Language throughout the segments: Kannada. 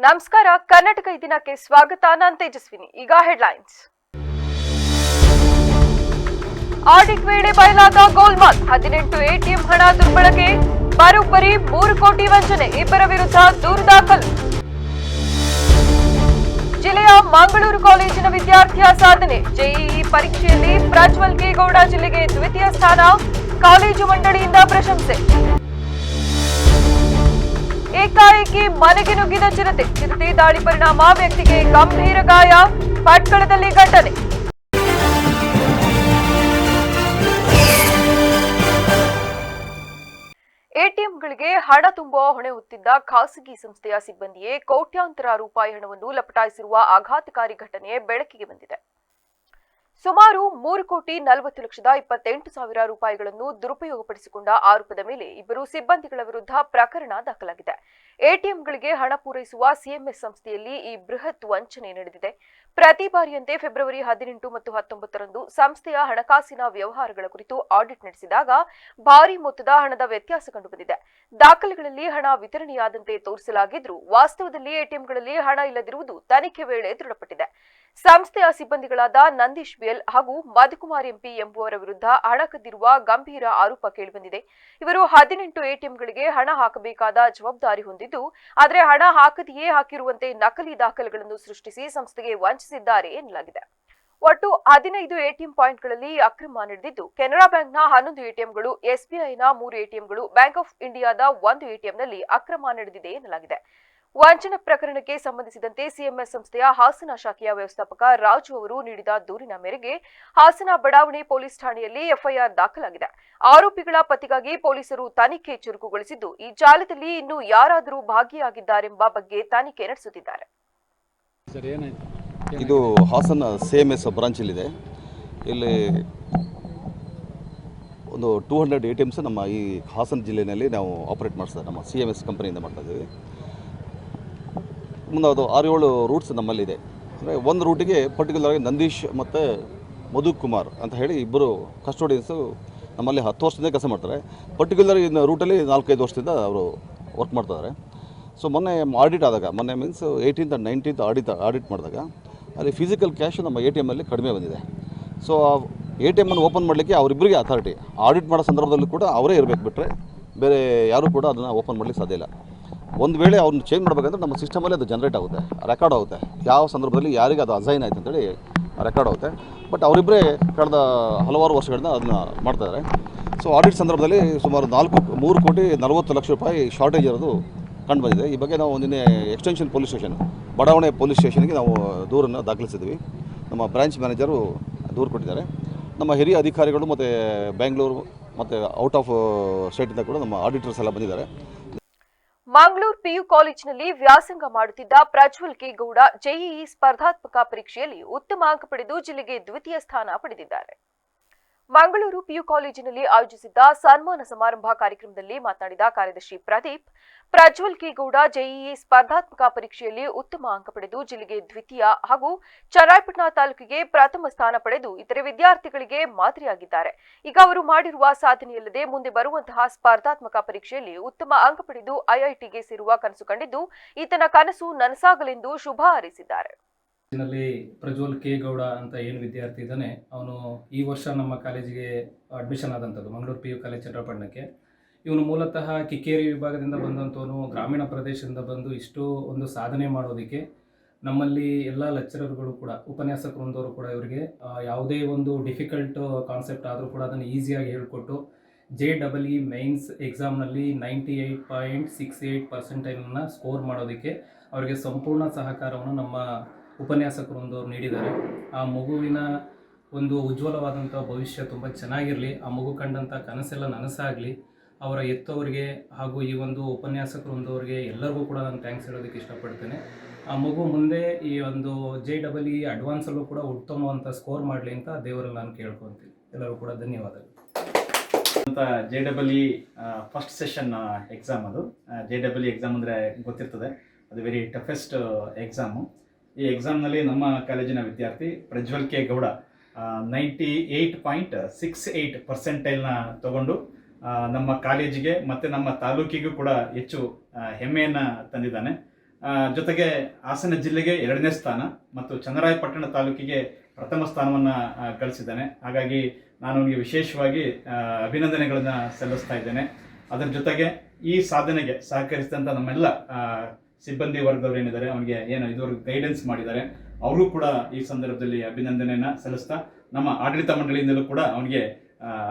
ನಮಸ್ಕಾರ. ಕರ್ನಾಟಕ ಈ ದಿನಕ್ಕೆ ಸ್ವಾಗತ. ನಾನು ತೇಜಸ್ವಿನಿ. ಈಗ ಹೆಡ್ಲೈನ್ಸ್. ಆಡಿಟ್ ವೇಳೆ ಬಯಲಾದ ಗೋಲ್ಮಾಲ್. 18 ಎಟಿಎಂ ಹಣ ದುರ್ಬಳಕೆ, ಬರೋಬ್ಬರಿ 3 ಕೋಟಿ ವಂಚನೆ. ಇಬ್ಬರ ವಿರುದ್ಧ ದೂರು ದಾಖಲು. ಜಿಲ್ಲೆಯ ಮಂಗಳೂರು ಕಾಲೇಜಿನ ವಿದ್ಯಾರ್ಥಿಯ ಸಾಧನೆ. ಜೆಇಇ ಪರೀಕ್ಷೆಯಲ್ಲಿ ಪ್ರಜ್ವಲ್ ಕೆ ಗೌಡ ಜಿಲ್ಲೆಗೆ ದ್ವಿತೀಯ ಸ್ಥಾನ. ಕಾಲೇಜು ಮಂಡಳಿಯಿಂದ ಪ್ರಶಂಸೆ. ಏಕಾಏಕಿ ಮನೆಗೆ ನುಗ್ಗಿದ ಚಿರತೆ ದಾಳಿ ಪರಿಣಾಮ ವ್ಯಕ್ತಿಗೆ ಗಂಭೀರ ಗಾಯ. ಭಟ್ಕಳದಲ್ಲಿ ಘಟನೆ. ಎಟಿಎಂಗಳಿಗೆ ಹಣ ತುಂಬುವ ಹೊಣೆ ಹೊತ್ತಿದ್ದ ಖಾಸಗಿ ಸಂಸ್ಥೆಯ ಸಿಬ್ಬಂದಿಯೇ ಕೋಟ್ಯಾಂತರ ರೂಪಾಯಿ ಹಣವನ್ನು ಲಪಟಾಯಿಸಿರುವ ಆಘಾತಕಾರಿ ಘಟನೆ ಬೆಳಕಿಗೆ ಬಂದಿದೆ. ಸುಮಾರು 3,40,28,000 ರೂಪಾಯಿಗಳನ್ನು ದುರುಪಯೋಗಪಡಿಸಿಕೊಂಡ ಆರೋಪದ ಮೇಲೆ ಇಬ್ಬರು ಸಿಬ್ಬಂದಿಗಳ ವಿರುದ್ಧ ಪ್ರಕರಣ ದಾಖಲಾಗಿದೆ. ಎಟಿಎಂಗಳಿಗೆ ಹಣ ಪೂರೈಸುವ ಸಿಎಂಎಸ್ ಸಂಸ್ಥೆಯಲ್ಲಿ ಈ ಬೃಹತ್ ವಂಚನೆ ನಡೆದಿದೆ. ಪ್ರತಿ ಬಾರಿಯಂತೆ ಫೆಬ್ರವರಿ 18 ಮತ್ತು 19ರಂದು ಸಂಸ್ಥೆಯ ಹಣಕಾಸಿನ ವ್ಯವಹಾರಗಳ ಕುರಿತು ಆಡಿಟ್ ನಡೆಸಿದಾಗ ಭಾರೀ ಮೊತ್ತದ ಹಣದ ವ್ಯತ್ಯಾಸ ಕಂಡುಬಂದಿದೆ. ದಾಖಲೆಗಳಲ್ಲಿ ಹಣ ವಿತರಣೆಯಾದಂತೆ ತೋರಿಸಲಾಗಿದ್ರೂ ವಾಸ್ತವದಲ್ಲಿ ಎಟಿಎಂಗಳಲ್ಲಿ ಹಣ ಇಲ್ಲದಿರುವುದು ತನಿಖೆ ವೇಳೆ ದೃಢಪಟ್ಟಿದೆ. ಸಂಸ್ಥೆಯ ಸಿಬ್ಬಂದಿಗಳಾದ ನಂದೀಶ್ ಬಿಎಲ್ ಹಾಗೂ ಮಧುಕುಮಾರ್ ಎಂಪಿ ಎಂಬುವರ ವಿರುದ್ಧ ಹಣ ಕದ್ದಿರುವ ಗಂಭೀರ ಆರೋಪ ಕೇಳಿಬಂದಿದೆ. ಇವರು 18 ಎಟಿಎಂಗಳಿಗೆ ಹಣ ಹಾಕಬೇಕಾದ ಜವಾಬ್ದಾರಿ ಹೊಂದಿದ್ದು, ಆದರೆ ಹಣ ಹಾಕದೆಯೇ ಹಾಕಿರುವಂತೆ ನಕಲಿ ದಾಖಲೆಗಳನ್ನು ಸೃಷ್ಟಿಸಿ ಸಂಸ್ಥೆಗೆ ವಂಚಿಸಿದ್ದಾರೆ ಎನ್ನಲಾಗಿದೆ. ಒಟ್ಟು 15 ಎಟಿಎಂ ಪಾಯಿಂಟ್ಗಳಲ್ಲಿ ಅಕ್ರಮ ನಡೆದಿದ್ದು, ಕೆನರಾ ಬ್ಯಾಂಕ್ನ 11 ಎಟಿಎಂಗಳು, ಎಸ್ಬಿಐನ 3 ಎಟಿಎಂಗಳು, ಬ್ಯಾಂಕ್ ಆಫ್ ಇಂಡಿಯಾದ 1 ಎಟಿಎಂನಲ್ಲಿ ಅಕ್ರಮ ನಡೆದಿದೆ ಎನ್ನಲಾಗಿದೆ. ವಂಚನೆ ಪ್ರಕರಣಕ್ಕೆ ಸಂಬಂಧಿಸಿದಂತೆ ಸಿಎಂಎಸ್ ಸಂಸ್ಥೆಯ ಹಾಸನ ಶಾಖೆಯ ವ್ಯವಸ್ಥಾಪಕ ರಾಜು ಅವರು ನೀಡಿದ ದೂರಿನ ಮೇರೆಗೆ ಹಾಸನ ಬಡಾವಣೆ ಪೊಲೀಸ್ ಠಾಣೆಯಲ್ಲಿ ಎಫ್ಐಆರ್ ದಾಖಲಾಗಿದೆ. ಆರೋಪಿಗಳ ಪತ್ತೆಗಾಗಿ ಪೊಲೀಸರು ತನಿಖೆ ಚುರುಕುಗೊಳಿಸಿದ್ದು, ಈ ಜಾಲದಲ್ಲಿ ಇನ್ನು ಯಾರಾದರೂ ಭಾಗಿಯಾಗಿದ್ದಾರೆಂಬ ಬಗ್ಗೆ ತನಿಖೆ ನಡೆಸುತ್ತಿದ್ದಾರೆ. ಇದು ಹಾಸನ ಸಿಎಂಎಸ್ ಬ್ರಾಂಚಲ್ಲಿದೆ. ಇಲ್ಲಿ ಒಂದು 200 ಎಟಿಎಮ್ಸ್ ನಮ್ಮ ಈ ಹಾಸನ ಜಿಲ್ಲೆಯಲ್ಲಿ ನಾವು ಆಪರೇಟ್ ಮಾಡಿಸ್ತಾರೆ. ನಮ್ಮ ಸಿಎಂಎಸ್ ಕಂಪನಿಯಿಂದ ಮಾಡ್ತಾ ಇದ್ದೀವಿ. ಮುಂದೆ ಅದು 6-7 ರೂಟ್ಸ್ ನಮ್ಮಲ್ಲಿದೆ. ಅಂದರೆ ಒಂದು ರೂಟಿಗೆ ಪರ್ಟಿಕ್ಯುಲರಾಗಿ ನಂದೀಶ್ ಮತ್ತು ಮಧುಕುಮಾರ್ ಅಂತ ಹೇಳಿ ಇಬ್ಬರು ಕಸ್ಟೋಡಿಯನ್ಸು ನಮ್ಮಲ್ಲಿ 10 ವರ್ಷದಿಂದ ಕೆಲಸ ಮಾಡ್ತಾರೆ. ಪರ್ಟಿಕ್ಯುಲರ್ ಇನ್ನು ರೂಟಲ್ಲಿ 4-5 ವರ್ಷದಿಂದ ಅವರು ವರ್ಕ್ ಮಾಡ್ತಿದ್ದಾರೆ. ಸೊ ಮೊನ್ನೆ ಆಡಿಟ್ ಆದಾಗ, ಮೊನ್ನೆ means 18th and 19th audit ಮಾಡಿದಾಗ ಅಲ್ಲಿ ಫಿಸಿಕಲ್ ಕ್ಯಾಶ್ ನಮ್ಮ ಎ ಟಿ ಎಮ್ಮಲ್ಲಿ ಕಡಿಮೆ ಬಂದಿದೆ. ಸೊ ಎ ಟಿ ಎಮ್ಮನ್ನು ಓಪನ್ ಮಾಡಲಿಕ್ಕೆ ಅವರಿಬ್ಬರಿಗೆ ಅಥಾರಿಟಿ. ಆಡಿಟ್ ಮಾಡೋ ಸಂದರ್ಭದಲ್ಲಿ ಕೂಡ ಅವರೇ ಇರಬೇಕು, ಬಿಟ್ಟರೆ ಬೇರೆ ಯಾರೂ ಕೂಡ ಅದನ್ನು ಓಪನ್ ಮಾಡಲಿಕ್ಕೆ ಸಾಧ್ಯ ಇಲ್ಲ. ಒಂದು ವೇಳೆ ಅವ್ರನ್ನ ಚೇಂಜ್ ಮಾಡಬೇಕಂದ್ರೆ ನಮ್ಮ ಸಿಸ್ಟಮಲ್ಲಿ ಅದು ಜನರೇಟ್ ಆಗುತ್ತೆ, ರೆಕಾರ್ಡ್ ಆಗುತ್ತೆ, ಯಾವ ಸಂದರ್ಭದಲ್ಲಿ ಯಾರಿಗೆ ಅದು ಅಸೈನ್ ಆಯ್ತು ಅಂತೇಳಿ ರೆಕಾರ್ಡ್ ಆಗುತ್ತೆ. ಬಟ್ ಅವರಿಬ್ಬರೇ ಕಳೆದ ಹಲವಾರು ವರ್ಷಗಳಿಂದ ಅದನ್ನು ಮಾಡ್ತಾಯಿದ್ದಾರೆ. ಸೊ ಆಡಿಟ್ ಸಂದರ್ಭದಲ್ಲಿ ಸುಮಾರು 3,40,00,000 ರೂಪಾಯಿ ಶಾರ್ಟೇಜ್ ಇರೋದು ಕಂಡು ಬಂದಿದೆ. ಈ ಬಗ್ಗೆ ನಾವು ನಿನ್ನೆ ಎಕ್ಸ್ಟೆನ್ಷನ್ ಪೊಲೀಸ್ ಸ್ಟೇಷನ್, ಬಡಾವಣೆ ಪೊಲೀಸ್ ಸ್ಟೇಷನ್ಗೆ ನಾವು ದೂರನ್ನು ದಾಖಲಿಸಿದ್ವಿ. ನಮ್ಮ ಬ್ರಾಂಚ್ ಮ್ಯಾನೇಜರು ದೂರು ಕೊಟ್ಟಿದ್ದಾರೆ. ನಮ್ಮ ಹಿರಿಯ ಅಧಿಕಾರಿಗಳು ಮತ್ತು ಬೆಂಗಳೂರು ಮತ್ತು ಔಟ್ ಆಫ್ ಸ್ಟೇಟಿಂದ ಕೂಡ ನಮ್ಮ ಆಡಿಟರ್ಸ್ ಎಲ್ಲ ಬಂದಿದ್ದಾರೆ. ಮಂಗಳೂರು ಪಿಯು ಕಾಲೇಜಿನಲ್ಲಿ ವ್ಯಾಸಂಗ ಮಾಡುತ್ತಿದ್ದ ಪ್ರಜ್ವಲ್ ಕೆ ಗೌಡ ಜೆಇಇ ಸ್ಪರ್ಧಾತ್ಮಕ ಪರೀಕ್ಷೆಯಲ್ಲಿ ಉತ್ತಮ ಅಂಕ ಪಡೆದು ಜಿಲ್ಲೆಗೆ ದ್ವಿತೀಯ ಸ್ಥಾನ ಪಡೆದಿದ್ದಾರೆ. ಮಂಗಳೂರು ಪಿಯು ಕಾಲೇಜಿನಲ್ಲಿ ಆಯೋಜಿಸಿದ್ದ ಸನ್ಮಾನ ಸಮಾರಂಭ ಕಾರ್ಯಕ್ರಮದಲ್ಲಿ ಮಾತನಾಡಿದ ಕಾರ್ಯದರ್ಶಿ ಪ್ರದೀಪ್, ಪ್ರಜ್ವಲ್ ಕೆ ಗೌಡ ಜೆಇಇ ಸ್ಪರ್ಧಾತ್ಮಕ ಪರೀಕ್ಷೆಯಲ್ಲಿ ಉತ್ತಮ ಅಂಕ ಪಡೆದು ಜಿಲ್ಲೆಗೆ ದ್ವಿತೀಯ ಹಾಗೂ ಚನ್ನರಾಯಪಟ್ಟಣ ತಾಲೂಕಿಗೆ ಪ್ರಥಮ ಸ್ಥಾನ ಪಡೆದು ಇತರೆ ವಿದ್ಯಾರ್ಥಿಗಳಿಗೆ ಮಾದರಿಯಾಗಿದ್ದಾರೆ. ಈಗ ಅವರು ಮಾಡಿರುವ ಸಾಧನೆಯಲ್ಲದೆ ಮುಂದೆ ಬರುವಂತಹ ಸ್ಪರ್ಧಾತ್ಮಕ ಪರೀಕ್ಷೆಯಲ್ಲಿ ಉತ್ತಮ ಅಂಕ ಪಡೆದು ಐಐಟಿಗೆ ಸೇರುವ ಕನಸು ಕಂಡಿದ್ದು, ಈತನ ಕನಸು ನನಸಾಗಲೆಂದು ಶುಭ ಹಾರೈಸಿದ್ದಾರೆ. ಪ್ರಜ್ವಲ್ ಕೆ ಗೌಡ ಅಂತ ಏನು ವಿದ್ಯಾರ್ಥಿ ಇದ್ದಾನೆ, ಅವನು ಈ ವರ್ಷ ನಮ್ಮ ಕಾಲೇಜಿಗೆ ಅಡ್ಮಿಷನ್ ಆದಂಥದ್ದು ಮಂಗಳೂರು ಪಿಯು ಕಾಲೇಜ್ ಚನ್ನರಾಯಪಟ್ಟಣಕ್ಕೆ. ಇವನು ಮೂಲತಃ ಕಿಕ್ಕೇರಿ ವಿಭಾಗದಿಂದ ಬಂದಂಥವನು. ಗ್ರಾಮೀಣ ಪ್ರದೇಶದಿಂದ ಬಂದು ಇಷ್ಟು ಒಂದು ಸಾಧನೆ ಮಾಡೋದಕ್ಕೆ ನಮ್ಮಲ್ಲಿ ಎಲ್ಲ ಲೆಕ್ಚರರ್ಗಳು ಕೂಡ, ಉಪನ್ಯಾಸಕರು ಹೊಂದವರು ಕೂಡ ಇವರಿಗೆ ಯಾವುದೇ ಒಂದು ಡಿಫಿಕಲ್ಟ್ ಕಾನ್ಸೆಪ್ಟ್ ಆದರೂ ಕೂಡ ಅದನ್ನು ಈಸಿಯಾಗಿ ಹೇಳಿಕೊಟ್ಟು JEE ಮೈನ್ಸ್ ಎಕ್ಸಾಮ್ನಲ್ಲಿ 98.68% ಸ್ಕೋರ್ ಮಾಡೋದಕ್ಕೆ ಅವರಿಗೆ ಸಂಪೂರ್ಣ ಸಹಕಾರವನ್ನು ನಮ್ಮ ಉಪನ್ಯಾಸಕರು ಹೊಂದವರು ನೀಡಿದ್ದಾರೆ. ಆ ಮಗುವಿನ ಒಂದು ಉಜ್ವಲವಾದಂಥ ಭವಿಷ್ಯ ತುಂಬ ಚೆನ್ನಾಗಿರಲಿ, ಆ ಮಗು ಕಂಡಂಥ ಕನಸೆಲ್ಲ ನನಸಾಗಲಿ. ಅವರ ಎತ್ತವರಿಗೆ ಹಾಗೂ ಈ ಒಂದು ಉಪನ್ಯಾಸಕರು ಹೊಂದವರಿಗೆ ಎಲ್ಲರಿಗೂ ಕೂಡ ನಾನು ಥ್ಯಾಂಕ್ಸ್ ಹೇಳೋದಕ್ಕೆ ಇಷ್ಟಪಡ್ತೇನೆ. ಆ ಮಗು ಮುಂದೆ ಈ ಒಂದು JEE ಅಡ್ವಾನ್ಸಲ್ಲೂ ಕೂಡ ಉತ್ತಮವಂಥ ಸ್ಕೋರ್ ಮಾಡಲಿ ಅಂತ ದೇವರಲ್ಲಿ ನಾನು ಕೇಳ್ಕೊತೀನಿ. ಎಲ್ಲರೂ ಕೂಡ ಧನ್ಯವಾದಗಳು. ಅಂತ JEE ಫಸ್ಟ್ ಸೆಷನ್ ಎಕ್ಸಾಮ್. ಅದು JEE ಎಕ್ಸಾಮ್ ಅಂದರೆ ಗೊತ್ತಿರ್ತದೆ, ಅದು ವೆರಿ ಟಫೆಸ್ಟ್ ಎಕ್ಸಾಮು. ಈ ಎಕ್ಸಾಮ್ನಲ್ಲಿ ನಮ್ಮ ಕಾಲೇಜಿನ ವಿದ್ಯಾರ್ಥಿ ಪ್ರಜ್ವಲ್ ಕೆ ಗೌಡ 98.68% ತಗೊಂಡು ನಮ್ಮ ಕಾಲೇಜಿಗೆ ಮತ್ತು ನಮ್ಮ ತಾಲೂಕಿಗೂ ಕೂಡ ಹೆಚ್ಚು ಹೆಮ್ಮೆಯನ್ನು ತಂದಿದ್ದಾನೆ. ಜೊತೆಗೆ ಹಾಸನ ಜಿಲ್ಲೆಗೆ 2ನೇ ಸ್ಥಾನ ಮತ್ತು ಚನ್ನರಾಯಪಟ್ಟಣ ತಾಲೂಕಿಗೆ ಪ್ರಥಮ ಸ್ಥಾನವನ್ನು ಗಳಿಸಿದ್ದಾನೆ. ಹಾಗಾಗಿ ನಾನು ಅವನಿಗೆ ವಿಶೇಷವಾಗಿ ಅಭಿನಂದನೆಗಳನ್ನು ಸಲ್ಲಿಸ್ತಾ ಇದ್ದೇನೆ. ಅದರ ಜೊತೆಗೆ ಈ ಸಾಧನೆಗೆ ಸಹಕರಿಸಿದಂಥ ನಮ್ಮೆಲ್ಲ ಸಿಬ್ಬಂದಿ ವರ್ಗದವರು ಏನಿದ್ದಾರೆ, ಅವನಿಗೆ ಏನು ಇದುವರೆಗೂ ಗೈಡೆನ್ಸ್ ಮಾಡಿದ್ದಾರೆ, ಅವರು ಕೂಡ ಈ ಸಂದರ್ಭದಲ್ಲಿ ಅಭಿನಂದನೆಯನ್ನು ಸಲ್ಲಿಸ್ತಾ ನಮ್ಮ ಆಡಳಿತ ಮಂಡಳಿಯಿಂದಲೂ ಕೂಡ ಅವನಿಗೆ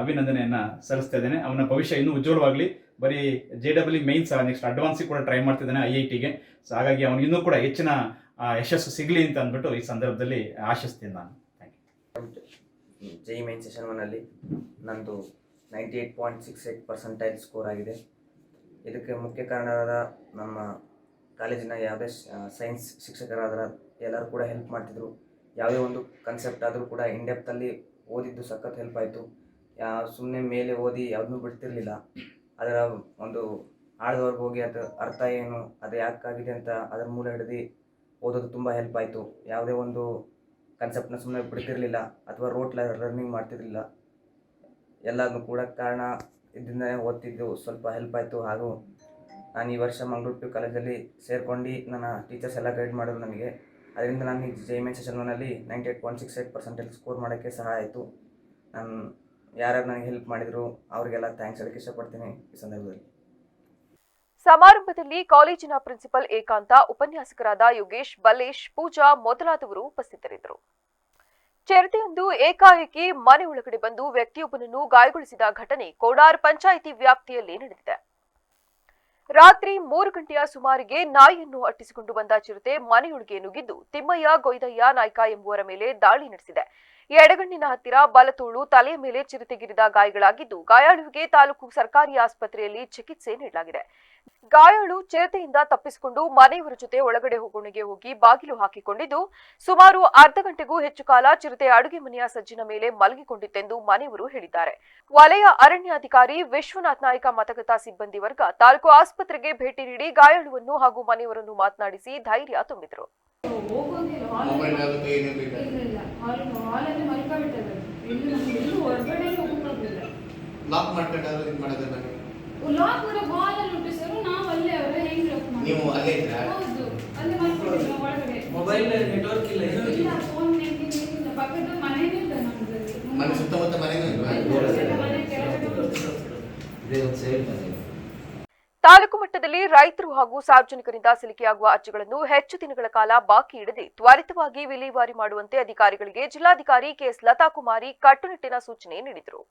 ಅಭಿನಂದನೆಯನ್ನು ಸಲ್ಲಿಸ್ತಾ ಇದ್ದೇನೆ. ಅವನ ಭವಿಷ್ಯ ಇನ್ನೂ ಉಜ್ವಲವಾಗಲಿ. ಬರೀ JEE ಮೈನ್ಸ್ ನೆಕ್ಸ್ಟ್ ಅಡ್ವಾನ್ಸಿಗೆ ಕೂಡ ಟ್ರೈ ಮಾಡ್ತಿದ್ದಾನೆ IITಗೆ. ಸೊ ಹಾಗಾಗಿ ಅವನಿಗಿನ್ನೂ ಕೂಡ ಹೆಚ್ಚಿನ ಯಶಸ್ಸು ಸಿಗಲಿ ಅಂತ ಅಂದ್ಬಿಟ್ಟು ಈ ಸಂದರ್ಭದಲ್ಲಿ ಆಶಿಸ್ತೀನಿ ನಾನು. Thank you. JEE main session 1ಅಲ್ಲಿ ನಂದು 98.68% ಸ್ಕೋರ್ ಆಗಿದೆ. ಇದಕ್ಕೆ ಮುಖ್ಯ ಕಾರಣರಾದ ನಮ್ಮ ಕಾಲೇಜಿನ ಯಾವುದೇ ಸೈನ್ಸ್ ಶಿಕ್ಷಕರಾದ ಎಲ್ಲರೂ ಕೂಡ ಹೆಲ್ಪ್ ಮಾಡ್ತಿದ್ರು. ಯಾವುದೇ ಒಂದು ಕನ್ಸೆಪ್ಟ್ ಆದರೂ ಕೂಡ ಇಂಡೆಪ್ತಲ್ಲಿ ಓದಿದ್ದು ಸಖತ್ ಹೆಲ್ಪ್ ಆಯಿತು. ಸುಮ್ಮನೆ ಮೇಲೆ ಓದಿ ಯಾವುದನ್ನೂ ಬಿಡ್ತಿರಲಿಲ್ಲ. ಅದರ ಒಂದು ಆಳದವರೆಗೆ ಹೋಗಿ ಅದು ಅರ್ಥ ಏನು, ಅದು ಯಾಕಾಗಿದೆ ಅಂತ ಅದರ ಮೂಲ ಹಿಡಿದು ಓದೋದು ತುಂಬ ಹೆಲ್ಪ್ ಆಯಿತು. ಯಾವುದೇ ಒಂದು ಕನ್ಸೆಪ್ಟನ್ನ ಸುಮ್ಮನೆ ಬಿಡ್ತಿರಲಿಲ್ಲ ಅಥವಾ ರೋಟ್ ಲರ್ನಿಂಗ್ ಮಾಡ್ತಿರಲಿಲ್ಲ. ಎಲ್ಲದನ್ನು ಕೂಡ ಕಾರಣ ಇದನ್ನೇ ಓದ್ತಿದ್ದು ಸ್ವಲ್ಪ ಹೆಲ್ಪ್ ಆಯಿತು. ಹಾಗೂ ನಾನು ಈ ವರ್ಷ ಮಂಗಳೂರು PU ಕಾಲೇಜಲ್ಲಿ ಸೇರ್ಕೊಂಡು ನನ್ನ ಟೀಚರ್ಸ್ ಎಲ್ಲ ಗೈಡ್ ಮಾಡಿದ್ರು ನನಗೆ. ಅದರಿಂದ ನಾನು ಈ JEE ಮೈನ್ ಸೆಷನ್ 1ಅಲ್ಲಿ 98.68% ಸ್ಕೋರ್ ಮಾಡೋಕ್ಕೆ ಸಹಾಯ ಆಯಿತು. ನಾನು ಯಾರ್ಯಾರು ನನಗೆ ಹೆಲ್ಪ್ ಮಾಡಿದ್ರು ಅವರಿಗೆಲ್ಲ ಥ್ಯಾಂಕ್ಸ್ ಹೇಳಕ್ಕೆ ಇಷ್ಟಪಡ್ತೀನಿ ಈ ಸಂದರ್ಭದಲ್ಲಿ. ಸಮಾರಂಭದಲ್ಲಿ ಕಾಲೇಜಿನ ಪ್ರಿನ್ಸಿಪಲ್ ಏಕಾಂತ, ಉಪನ್ಯಾಸಕರಾದ ಯೋಗೇಶ್, ಬಲ್ಲೇಶ್, ಪೂಜಾ ಮೊದಲಾದವರು ಉಪಸ್ಥಿತರಿದ್ದರು. ಚಿರತೆಯೊಂದು ಏಕಾಏಕಿ ಮನೆ ಒಳಗಡೆ ಬಂದು ವ್ಯಕ್ತಿಯೊಬ್ಬನನ್ನು ಗಾಯಗೊಳಿಸಿದ ಘಟನೆ ಕೋಡಾರ್ ಪಂಚಾಯಿತಿ ವ್ಯಾಪ್ತಿಯಲ್ಲಿ ನಡೆದಿದೆ. ರಾತ್ರಿ 3 ಗಂಟೆಯ ಸುಮಾರಿಗೆ ನಾಯಿಯನ್ನು ಅಟ್ಟಿಸಿಕೊಂಡು ಬಂದ ಚಿರತೆ ಮನೆಯೊಳಗೆ ನುಗ್ಗಿದ್ದು ತಿಮ್ಮಯ್ಯ ಗೊಯ್ದಯ್ಯ ನಾಯ್ಕ ಎಂಬುವರ ಮೇಲೆ ದಾಳಿ ನಡೆಸಿದೆ. ಎಡಗಣ್ಣಿನ ಹತ್ತಿರ ಬಲತೋಳು, ತಲೆಯ ಮೇಲೆ ಚಿರತೆಗಿರಿದ ಗಾಯಗಳಾಗಿದ್ದು ಗಾಯಾಳುವಿಗೆ ತಾಲೂಕು ಸರ್ಕಾರಿ ಆಸ್ಪತ್ರೆಯಲ್ಲಿ ಚಿಕಿತ್ಸೆ ನೀಡಲಾಗಿದೆ. ಗಾಯಾಳು ಚಿರತೆಯಿಂದ ತಪ್ಪಿಸಿಕೊಂಡು ಮನೆಯವರ ಜೊತೆ ಒಳಗಡೆ ಹೋಗೋಣಿಗೆ ಹೋಗಿ ಬಾಗಿಲು ಹಾಕಿಕೊಂಡಿದ್ದು ಸುಮಾರು ಅರ್ಧ ಗಂಟೆಗೂ ಹೆಚ್ಚು ಕಾಲ ಚಿರತೆ ಅಡುಗೆ ಮನೆಯ ಸಜ್ಜಿನ ಮೇಲೆ ಮಲಗಿಕೊಂಡಿತ್ತೆಂದು ಮನೆಯವರು ಹೇಳಿದ್ದಾರೆ. ವಲಯ ಅರಣ್ಯಾಧಿಕಾರಿ ವಿಶ್ವನಾಥ್ ನಾಯ್ಕ ಮತಗತ ಸಿಬ್ಬಂದಿ ವರ್ಗ ತಾಲೂಕು ಆಸ್ಪತ್ರೆಗೆ ಭೇಟಿ ನೀಡಿ ಗಾಯಾಳುವನ್ನು ಹಾಗೂ ಮನೆಯವರನ್ನು ಮಾತನಾಡಿಸಿ ಧೈರ್ಯ ತುಂಬಿದರು. ನೀವು ಅಲ್ಲೇ ಇದ್ರಾ? ಮೊಬೈಲ್ ನೆಟ್ವರ್ಕ್ ಇಲ್ಲ, ಪಕ್ಕದ ಮನೆನೇ ಇಲ್ಲ, ಮನೆ ಸುತ್ತಮುತ್ತ ಮನೆನೂ ಇಲ್ವಾ? ತಾಲೂಕು ಮಟ್ಟದಲ್ಲಿ ರೈತರು ಹಾಗೂ ಸಾರ್ವಜನಿಕರಿಂದ ಸಲ್ಲಿಕೆಯಾಗುವ ಅರ್ಜಿಗಳನ್ನು ಹೆಚ್ಚು ದಿನಗಳ ಕಾಲ ಬಾಕಿ ಇಡದೆ ತ್ವರಿತವಾಗಿ ವಿಲೇವಾರಿ ಮಾಡುವಂತೆ ಅಧಿಕಾರಿಗಳಿಗೆ ಜಿಲ್ಲಾಧಿಕಾರಿ KS ಲತಾಕುಮಾರಿ ಕಟ್ಟುನಿಟ್ಟಿನ ಸೂಚನೆ ನೀಡಿದರು.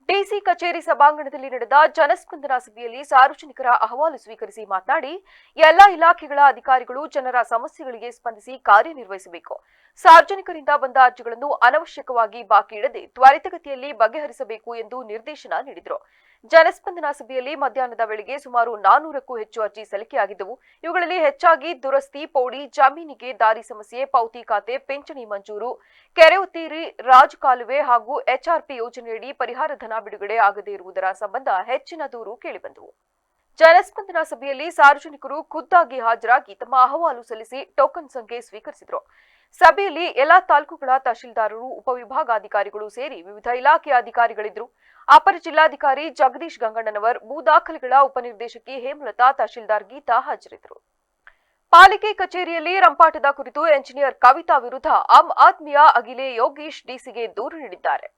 ಡಿಸಿ ಕಚೇರಿ ಸಭಾಂಗಣದಲ್ಲಿ ನಡೆದ ಜನಸ್ಪಂದನ ಸಭೆಯಲ್ಲಿ ಸಾರ್ವಜನಿಕರ ಅಹವಾಲು ಸ್ವೀಕರಿಸಿ ಮಾತನಾಡಿ, ಎಲ್ಲಾ ಇಲಾಖೆಗಳ ಅಧಿಕಾರಿಗಳು ಜನರ ಸಮಸ್ಯೆಗಳಿಗೆ ಸ್ಪಂದಿಸಿ ಕಾರ್ಯನಿರ್ವಹಿಸಬೇಕು. ಸಾರ್ವಜನಿಕರಿಂದ ಬಂದ ಅರ್ಜಿಗಳನ್ನು ಅನವಶ್ಯಕವಾಗಿ ಬಾಕಿ ಇಡದೆ ತ್ವರಿತಗತಿಯಲ್ಲಿ ಬಗೆಹರಿಸಬೇಕು ಎಂದು ನಿರ್ದೇಶನ ನೀಡಿದರು. ಜನಸ್ಪಂದನ ಸಭೆಯಲ್ಲಿ ಮಧ್ಯಾಹ್ನದ ವೇಳೆಗೆ ಸುಮಾರು 400ಕ್ಕೂ ಹೆಚ್ಚು ಅರ್ಜಿ ಸಲ್ಲಿಕೆಯಾಗಿದ್ದವು. ಇವುಗಳಲ್ಲಿ ಹೆಚ್ಚಾಗಿ ದುರಸ್ತಿ, ಪೌಡಿ, ಜಮೀನಿಗೆ ದಾರಿ ಸಮಸ್ಯೆ, ಪೌತಿ ಖಾತೆ, ಪಿಂಚಣಿ ಮಂಜೂರು, ಕೆರೆ ಉತ್ತೀರಿ, ರಾಜಕಾಲುವೆ ಹಾಗೂ HRP ಯೋಜನೆಯಡಿ ಪರಿಹಾರ ಧನ ಬಿಡುಗಡೆ ಆಗದೇ ಇರುವುದರ ಸಂಬಂಧ ಹೆಚ್ಚಿನ ದೂರು ಕೇಳಿಬಂದವು. ಜನಸ್ಪಂದನ ಸಭೆಯಲ್ಲಿ ಸಾರ್ವಜನಿಕರು ಖುದ್ದಾಗಿ ಹಾಜರಾಗಿ ತಮ್ಮ ಅಹವಾಲು ಸಲ್ಲಿಸಿ ಟೋಕನ್ ಸಂಖ್ಯೆ ಸ್ವೀಕರಿಸಿದರು. ಸಭೆಯಲ್ಲಿ ಎಲ್ಲಾ ತಾಲೂಕುಗಳ ತಹಶೀಲ್ದಾರರು, ಉಪವಿಭಾಗಾಧಿಕಾರಿಗಳು ಸೇರಿ ವಿವಿಧ ಇಲಾಖೆಯ ಅಧಿಕಾರಿಗಳಿದ್ದರು. ಅಪರ ಜಿಲ್ಲಾಧಿಕಾರಿ ಜಗದೀಶ್ ಗಂಗಣ್ಣನವರ್, ಭೂ ದಾಖಲೆಗಳ ಉಪನಿರ್ದೇಶಕಿ ಹೇಮಲತಾ, ತಹಶೀಲ್ದಾರ್ ಗೀತಾ ಹಾಜರಿದ್ದರು. ಪಾಲಿಕೆ ಕಚೇರಿಯಲ್ಲಿ ರಂಪಾಟದ ಕುರಿತು ಎಂಜಿನಿಯರ್ ಕವಿತಾ ವಿರುದ್ಧ ಆಮ್ ಆದ್ಮಿಯ ಅಗಿಲೆ ಯೋಗೇಶ್ ಡಿಸಿಗೆ ದೂರು ನೀಡಿದ್ದಾರೆ.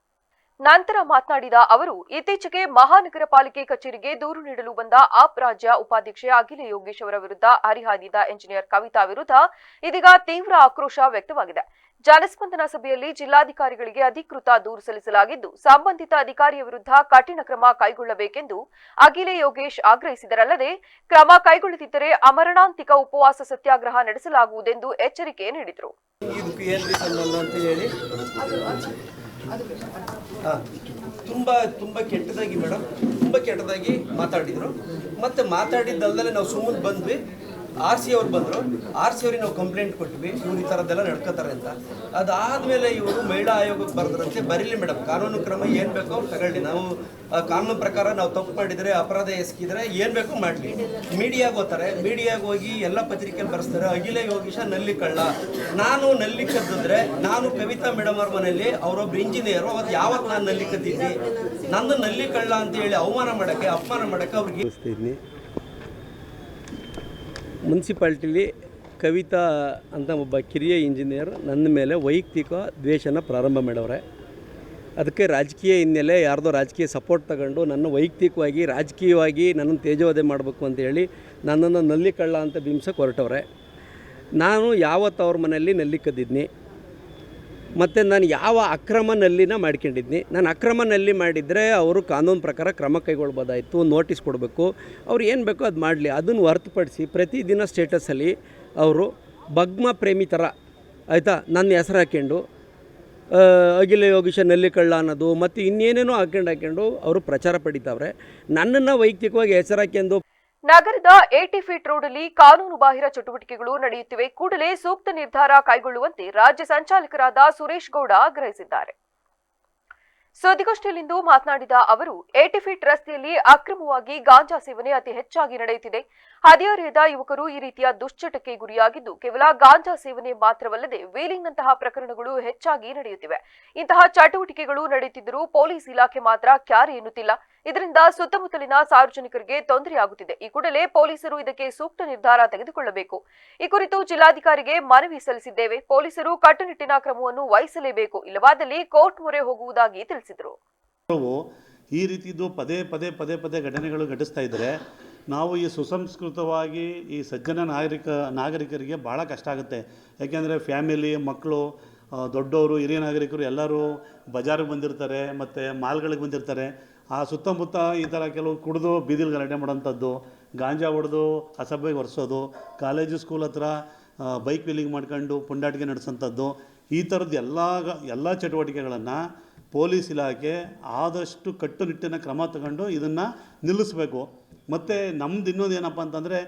ನಂತರ ಮಾತನಾಡಿದ ಅವರು, ಇತ್ತೀಚೆಗೆ ಮಹಾನಗರ ಪಾಲಿಕೆ ಕಚೇರಿಗೆ ದೂರು ನೀಡಲು ಬಂದ ಆಪ್ ರಾಜ್ಯ ಉಪಾಧ್ಯಕ್ಷೆ ಅಗಿಲೆ ಯೋಗೇಶ್ ಅವರ ವಿರುದ್ಧ ಹರಿಹಾಯ್ದಿದ್ದ ಎಂಜಿನಿಯರ್ ಕವಿತಾ ವಿರುದ್ಧ ಇದೀಗ ತೀವ್ರ ಆಕ್ರೋಶ ವ್ಯಕ್ತವಾಗಿದೆ. ಜನಸ್ಪಂದನ ಸಭೆಯಲ್ಲಿ ಜಿಲ್ಲಾಧಿಕಾರಿಗಳಿಗೆ ಅಧಿಕೃತ ದೂರು ಸಲ್ಲಿಸಲಾಗಿದ್ದು ಸಂಬಂಧಿತ ಅಧಿಕಾರಿಯ ವಿರುದ್ಧ ಕಠಿಣ ಕ್ರಮ ಕೈಗೊಳ್ಳಬೇಕೆಂದು ಅಗಿಲೆ ಯೋಗೇಶ್ ಆಗ್ರಹಿಸಿದರಲ್ಲದೆ, ಕ್ರಮ ಕೈಗೊಳ್ಳದಿದ್ದರೆ ಅಮರಣಾಂತಿಕ ಉಪವಾಸ ಸತ್ಯಾಗ್ರಹ ನಡೆಸಲಾಗುವುದೆಂದು ಎಚ್ಚರಿಕೆ ನೀಡಿದರು. ತುಂಬ ಕೆಟ್ಟದಾಗಿ ಮೇಡಮ್, ತುಂಬ ಕೆಟ್ಟದಾಗಿ ಮಾತಾಡಿದರು. ಮತ್ತು ಮಾತಾಡಿದ್ದಲ್ಲದೆ ನಾವು ಸುಮ್ಮನೆ ಬಂದ್ವಿ. RC ಅವ್ರು ಬಂದರು. RC ಅವ್ರಿಗೆ ನಾವು ಕಂಪ್ಲೇಂಟ್ ಕೊಟ್ವಿ, ಇವ್ರು ಈ ಥರದ್ದೆಲ್ಲ ನಡ್ಕೋತಾರೆ ಅಂತ. ಅದಾದಮೇಲೆ ಇವರು ಮಹಿಳಾ ಆಯೋಗಕ್ಕೆ ಬರೆದ್ರಂತೆ, ಬರೀಲಿ ಮೇಡಮ್, ಕಾನೂನು ಕ್ರಮ ಏನು ಬೇಕೋ ತಗೊಳ್ಳಿ. ನಾವು ಕಾನೂನು ಪ್ರಕಾರ ನಾವು ತಪ್ಪು ಮಾಡಿದರೆ, ಅಪರಾಧ ಎಸಗಿದರೆ ಏನು ಬೇಕೋ ಮಾಡಲಿ. ಮೀಡಿಯಾಗೆ ಹೋಗ್ತಾರೆ, ಮೀಡಿಯಾಗೆ ಹೋಗಿ ಎಲ್ಲ ಪತ್ರಿಕೆಯಲ್ಲಿ ಬರೆಸ್ತಾರೆ, ಅಗಿಲೆ ಯೋಗೀಶ ನಲ್ಲಿ ಕಳ್ಳ. ನಾನು ನಲ್ಲಿ ಕದ್ದಿದ್ರೆ, ನಾನು ಕವಿತಾ ಮೇಡಮ್ ಅವ್ರ ಮನೆಯಲ್ಲಿ ಅವರೊಬ್ರು ಇಂಜಿನಿಯರು, ಅವತ್ತು ಯಾವತ್ತು ನಾನು ನಲ್ಲಿ ಕದ್ದಿದ್ದೆ, ನಂದು ನಲ್ಲಿ ಕಳ್ಳ ಅಂತ ಹೇಳಿ ಅವಮಾನ ಮಾಡೋಕ್ಕೆ, ಅಪಮಾನ ಮಾಡೋಕ್ಕೆ ಅವ್ರಿಗೆ ಮುನ್ಸಿಪಾಲ್ಟಿಲಿ ಕವಿತಾ ಅಂತ ಒಬ್ಬ ಕಿರಿಯ ಇಂಜಿನಿಯರ್ ನನ್ನ ಮೇಲೆ ವೈಯಕ್ತಿಕ ದ್ವೇಷನ ಪ್ರಾರಂಭ ಮಾಡವ್ರೆ. ಅದಕ್ಕೆ ರಾಜಕೀಯ ಹಿನ್ನೆಲೆ, ಯಾರ್ದೋ ರಾಜಕೀಯ ಸಪೋರ್ಟ್ ತಗೊಂಡು ನನ್ನ ವೈಯಕ್ತಿಕವಾಗಿ ರಾಜಕೀಯವಾಗಿ ನನ್ನನ್ನು ತೇಜೋವಧೆ ಮಾಡಬೇಕು ಅಂತೇಳಿ ನನ್ನನ್ನು ನಲ್ಲಿ ಕಳ್ಳ ಅಂತ ಬಿಂಬಿಸೋಕೆ ಹೊರಟವ್ರೆ. ನಾನು ಯಾವತ್ತು ಅವ್ರ ಮನೆಯಲ್ಲಿ ನಲ್ಲಿ ಕದ್ದಿದ್ನಿ ಮತ್ತು ನಾನು ಯಾವ ಅಕ್ರಮ ನಲ್ಲಿನ ಮಾಡ್ಕೊಂಡಿದ್ನಿ. ನಾನು ಅಕ್ರಮ ನಲ್ಲಿ ಮಾಡಿದರೆ ಅವರು ಕಾನೂನು ಪ್ರಕಾರ ಕ್ರಮ ಕೈಗೊಳ್ಬೋದಾಯಿತು, ನೋಟಿಸ್ ಕೊಡಬೇಕು, ಅವ್ರು ಏನು ಬೇಕೋ ಅದು ಮಾಡಲಿ. ಅದನ್ನು ಹೊರತುಪಡಿಸಿ ಪ್ರತಿದಿನ ಸ್ಟೇಟಸಲ್ಲಿ ಅವರು ಭಗ್ಮ ಪ್ರೇಮಿ ಥರ ಆಯಿತಾ ನನ್ನ ಹೆಸರು ಹಾಕ್ಕೊಂಡು ಅಖಿಲ ಯೋಗೀಶ ನಲ್ಲಿ ಕಳ್ಳ ಅನ್ನೋದು ಮತ್ತು ಇನ್ನೇನೇನೋ ಹಾಕ್ಕೊಂಡು ಅವರು ಪ್ರಚಾರ ಪಡಿತಾವ್ರೆ. ನನ್ನನ್ನು ವೈಯಕ್ತಿಕವಾಗಿ ಹೆಸರು ಹಾಕ್ಯಂಡು ನಗರದ 80 ಫೀಟ್ ರೋಡಲ್ಲಿ ಕಾನೂನು ಬಾಹಿರ ಚಟುವಟಿಕೆಗಳು ನಡೆಯುತ್ತಿವೆ. ಕೂಡಲೇ ಸೂಕ್ತ ನಿರ್ಧಾರ ಕೈಗೊಳ್ಳುವಂತೆ ರಾಜ್ಯ ಸಂಚಾಲಕರಾದ ಸುರೇಶ್ ಗೌಡ ಆಗ್ರಹಿಸಿದ್ದಾರೆ. ಸುದ್ದಿಗೋಷ್ಠಿಯಲ್ಲಿಂದು ಮಾತನಾಡಿದ ಅವರು 80 ಫೀಟ್ ರಸ್ತೆಯಲ್ಲಿ ಅಕ್ರಮವಾಗಿ ಗಾಂಜಾ ಸೇವನೆ ಅತಿ ಹೆಚ್ಚಾಗಿ ನಡೆಯುತ್ತಿದೆ. ಹದಿಹರೆಯದ ಯುವಕರು ಈ ರೀತಿಯ ದುಶ್ಚಟಕ್ಕೆ ಗುರಿಯಾಗಿದ್ದು ಕೇವಲ ಗಾಂಜಾ ಸೇವನೆ ಮಾತ್ರವಲ್ಲದೆ ವೀಲಿಂಗ್ನಂತಹ ಪ್ರಕರಣಗಳು ಹೆಚ್ಚಾಗಿ ನಡೆಯುತ್ತಿವೆ. ಇಂತಹ ಚಟುವಟಿಕೆಗಳು ನಡೆಯುತ್ತಿದ್ದರೂ ಪೊಲೀಸ್ ಇಲಾಖೆ ಮಾತ್ರ ಕ್ಯಾರೆ ಎನ್ನುತ್ತಿಲ್ಲ. ಇದರಿಂದ ಸುತ್ತಮುತ್ತಲಿನ ಸಾರ್ವಜನಿಕರಿಗೆ ತೊಂದರೆಯಾಗುತ್ತಿದೆ. ಈ ಕೂಡಲೇ ಪೊಲೀಸರು ಇದಕ್ಕೆ ಸೂಕ್ತ ನಿರ್ಧಾರ ತೆಗೆದುಕೊಳ್ಳಬೇಕು. ಈ ಕುರಿತು ಜಿಲ್ಲಾಧಿಕಾರಿಗೆ ಮನವಿ ಸಲ್ಲಿಸಿದ್ದೇವೆ. ಪೊಲೀಸರು ಕಟ್ಟುನಿಟ್ಟಿನ ಕ್ರಮವನ್ನು ವಹಿಸಲೇಬೇಕು, ಇಲ್ಲವಾದಲ್ಲಿ ಕೋರ್ಟ್ ಮೊರೆ ಹೋಗುವುದಾಗಿ ತಿಳಿಸಿದರು. ಈ ರೀತಿದು ಪದೇ ಪದೇ ಘಟನೆಗಳು ಘಟಿಸ್ತಾ ಇದ್ದರೆ ನಾವು ಈ ಸುಸಂಸ್ಕೃತವಾಗಿ ಈ ಸಜ್ಜನ ನಾಗರಿಕರಿಗೆ ಭಾಳ ಕಷ್ಟ ಆಗುತ್ತೆ. ಯಾಕೆಂದರೆ ಫ್ಯಾಮಿಲಿ, ಮಕ್ಕಳು, ದೊಡ್ಡವರು, ಹಿರಿಯ ನಾಗರಿಕರು ಎಲ್ಲರೂ ಬಜಾರಿಗೆ ಬಂದಿರ್ತಾರೆ ಮತ್ತು ಮಾಲ್ಗಳಿಗೆ ಬಂದಿರ್ತಾರೆ. ಆ ಸುತ್ತಮುತ್ತ ಈ ಥರ ಕೆಲವು ಕುಡಿದು ಬೀದಿಲಿ ಗಲಾಟೆ ಮಾಡೋಂಥದ್ದು, ಗಾಂಜಾ ಹೊಡೆದು ಅಸಭ್ಯಗೆ ಒರೆಸೋದು, ಕಾಲೇಜು ಸ್ಕೂಲ್ ಹತ್ರ ಬೈಕ್ ವೀಲಿಂಗ್ ಮಾಡ್ಕೊಂಡು ಪುಂಡಾಟಿಕೆ ನಡೆಸೋಂಥದ್ದು, ಈ ಥರದ್ದು ಎಲ್ಲ ಚಟುವಟಿಕೆಗಳನ್ನು ಪೊಲೀಸ್ ಇಲಾಖೆ ಆದಷ್ಟು ಕಟ್ಟುನಿಟ್ಟಿನ ಕ್ರಮ ತಗೊಂಡು ಇದನ್ನು ನಿಲ್ಲಿಸಬೇಕು. ಮತ್ತು ನಮ್ಮದು ಇನ್ನೊಂದು ಏನಪ್ಪ ಅಂತಂದರೆ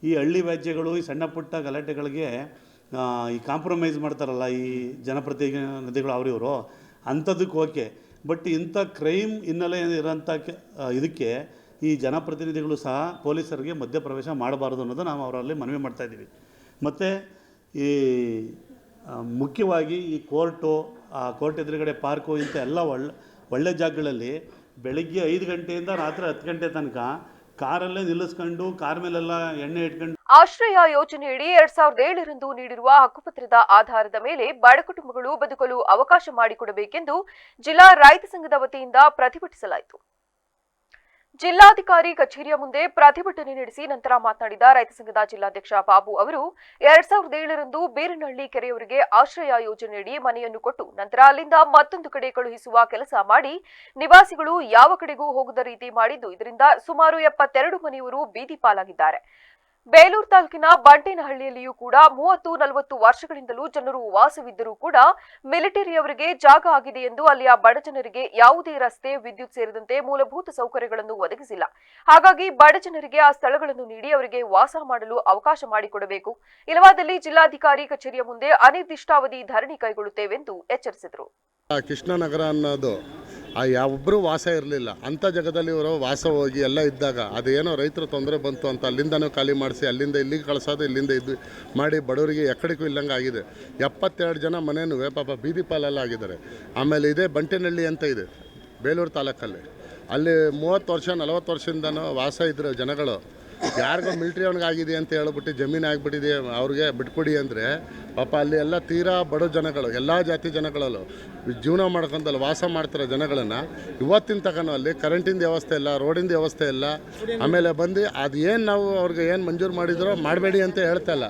ಈ ಹಳ್ಳಿ ವ್ಯಾಜ್ಯಗಳು, ಈ ಸಣ್ಣ ಪುಟ್ಟ ಗಲಾಟೆಗಳಿಗೆ ಈ ಕಾಂಪ್ರಮೈಸ್ ಮಾಡ್ತಾರಲ್ಲ ಈ ಜನಪ್ರತಿನಿಧಿಗಳು ಅವರಿವರು, ಅಂಥದ್ದಕ್ಕೆ ಓಕೆ. ಬಟ್ ಇಂಥ ಕ್ರೈಮ್ ಹಿನ್ನೆಲೆ ಇರೋಂಥ ಇದಕ್ಕೆ ಈ ಜನಪ್ರತಿನಿಧಿಗಳು ಸಹ ಪೊಲೀಸರಿಗೆ ಮಧ್ಯಪ್ರವೇಶ ಮಾಡಬಾರ್ದು ಅನ್ನೋದು ನಾವು ಅವರಲ್ಲಿ ಮನವಿ ಮಾಡ್ತಾಯಿದ್ದೀವಿ. ಮತ್ತು ಈ ಮುಖ್ಯವಾಗಿ ಈ ಕೋರ್ಟ್ ಎದುರುಗಡೆ ಪಾರ್ಕು ಇಂಥ ಎಲ್ಲ ಒಳ್ಳೆ ಜಾಗಗಳಲ್ಲಿ ಬೆಳಗ್ಗೆ 5 ಗಂಟೆಯಿಂದ ರಾತ್ರಿ 10 ಗಂಟೆ ತನಕ ಕಾರಲ್ಲೇ ನಿಲ್ಲಿಸ್ಕೊಂಡು ಕಾರ್ ಮೇಲೆಲ್ಲ ಎಣ್ಣೆ ಇಟ್ಕೊಂಡು ಆಶ್ರಯ ಯೋಜನೆಯಡಿ 2007ರಂದು ನೀಡಿರುವ ಹಕ್ಕುಪತ್ರದ ಆಧಾರದ ಮೇಲೆ ಬಡ ಕುಟುಂಬಗಳು ಬದುಕಲು ಅವಕಾಶ ಮಾಡಿಕೊಡಬೇಕೆಂದು ಜಿಲ್ಲಾ ರೈತ ಸಂಘದ ವತಿಯಿಂದ ಪ್ರತಿಭಟಿಸಲಾಯಿತು. ಜಿಲ್ಲಾಧಿಕಾರಿ ಕಚೇರಿಯ ಮುಂದೆ ಪ್ರತಿಭಟನೆ ನಡೆಸಿ ನಂತರ ಮಾತನಾಡಿದ ರೈತ ಸಂಘದ ಜಿಲ್ಲಾಧ್ಯಕ್ಷ ಬಾಬು ಅವರು 2007ರಂದು ಬೀರನಹಳ್ಳಿ ಕೆರೆಯವರಿಗೆ ಆಶ್ರಯ ಯೋಜನೆಯಡಿ ಮನೆಯನ್ನು ಕೊಟ್ಟು ನಂತರ ಅಲ್ಲಿಂದ ಮತ್ತೊಂದು ಕಡೆ ಕಳುಹಿಸುವ ಕೆಲಸ ಮಾಡಿ ನಿವಾಸಿಗಳು ಯಾವ ಕಡೆಗೂ ಹೋಗದ ರೀತಿ ಮಾಡಿದ್ದು ಇದರಿಂದ ಸುಮಾರು 72 ಮನೆಯವರು ಬೀದಿ ಪಾಲಾಗಿದ್ದಾರೆ. ಬೇಲೂರು ತಾಲೂಕಿನ ಬಂಟೇನಹಳ್ಳಿಯಲ್ಲಿಯೂ ಕೂಡ 30-40 ವರ್ಷಗಳಿಂದಲೂ ಜನರು ವಾಸವಿದ್ದರೂ ಕೂಡ ಮಿಲಿಟರಿಯವರಿಗೆ ಜಾಗ ಆಗಿದೆ ಎಂದು ಅಲ್ಲಿಯ ಬಡ ಜನರಿಗೆ ಯಾವುದೇ ರಸ್ತೆ, ವಿದ್ಯುತ್ ಸೇರಿದಂತೆ ಮೂಲಭೂತ ಸೌಕರ್ಯಗಳನ್ನು ಒದಗಿಸಿಲ್ಲ. ಹಾಗಾಗಿ ಬಡ ಜನರಿಗೆ ಆ ಸ್ಥಳಗಳನ್ನು ನೀಡಿ ಅವರಿಗೆ ವಾಸ ಮಾಡಲು ಅವಕಾಶ ಮಾಡಿಕೊಡಬೇಕು. ಇಲ್ಲವಾದಲ್ಲಿ ಜಿಲ್ಲಾಧಿಕಾರಿ ಕಚೇರಿಯ ಮುಂದೆ ಅನಿರ್ದಿಷ್ಟಾವಧಿ ಧರಣಿ ಕೈಗೊಳ್ಳುತ್ತೇವೆಂದು ಎಚ್ಚರಿಸಿದರು. ಕೃಷ್ಣನಗರ ಅನ್ನೋದು ಯಾವೊಬ್ಬರೂ ವಾಸ ಇರಲಿಲ್ಲ. ಅಂಥ ಜಾಗದಲ್ಲಿ ಇವರು ವಾಸ ಹೋಗಿ ಎಲ್ಲ ಇದ್ದಾಗ ಅದೇನೋ ರೈತರು ತೊಂದರೆ ಬಂತು ಅಂತ ಅಲ್ಲಿಂದನೂ ಖಾಲಿ ಮಾಡಿಸಿ ಅಲ್ಲಿಂದ ಇಲ್ಲಿಗೆ ಕಳಿಸೋದು, ಇಲ್ಲಿಂದ ಇದು ಮಾಡಿ ಬಡವರಿಗೆ ಎಕ್ಕಡಿಗೂ ಇಲ್ಲಂಗೆ ಆಗಿದೆ. 72 ಜನ ಮನೆಯೂ ಪಾಪ ಬೀದಿ ಪಾಲೆಲ್ಲ ಆಗಿದ್ದಾರೆ. ಆಮೇಲೆ ಇದೇ ಬಂಟೇನಹಳ್ಳಿ ಅಂತ ಇದೆ ಬೇಲೂರು ತಾಲೂಕಲ್ಲಿ, ಅಲ್ಲಿ 30 ವರ್ಷ 40 ವರ್ಷದಿಂದನೂ ವಾಸ ಇದ್ದರು ಜನಗಳು. ಯಾರಿಗೋ ಮಿಲ್ಟ್ರಿ ಅವ್ನಿಗಾಗಿದೆ ಅಂತ ಹೇಳ್ಬಿಟ್ಟು ಜಮೀನು ಆಗಿಬಿಟ್ಟಿದೆ ಅವ್ರಿಗೆ ಬಿಟ್ಕೊಡಿ ಅಂದರೆ ಪಾಪ ಅಲ್ಲಿ ಎಲ್ಲ ತೀರಾ ಬಡ ಜನಗಳು, ಎಲ್ಲ ಜಾತಿ ಜನಗಳಲ್ಲೂ ಜೀವನ ಮಾಡ್ಕೊಂಡಲ್ಲಿ ವಾಸ ಮಾಡ್ತಿರೋ ಜನಗಳನ್ನು ಇವತ್ತಿನ ತನಕ ಅಲ್ಲಿ ಕರೆಂಟಿನ ವ್ಯವಸ್ಥೆ ಇಲ್ಲ, ರೋಡಿನ ವ್ಯವಸ್ಥೆ ಇಲ್ಲ. ಆಮೇಲೆ ಬಂದು ಅದು ಏನು ನಾವು ಅವ್ರಿಗೆ ಏನು ಮಂಜೂರು ಮಾಡಿದ್ರೋ ಮಾಡಬೇಡಿ ಅಂತ ಹೇಳ್ತಾ ಇಲ್ಲ,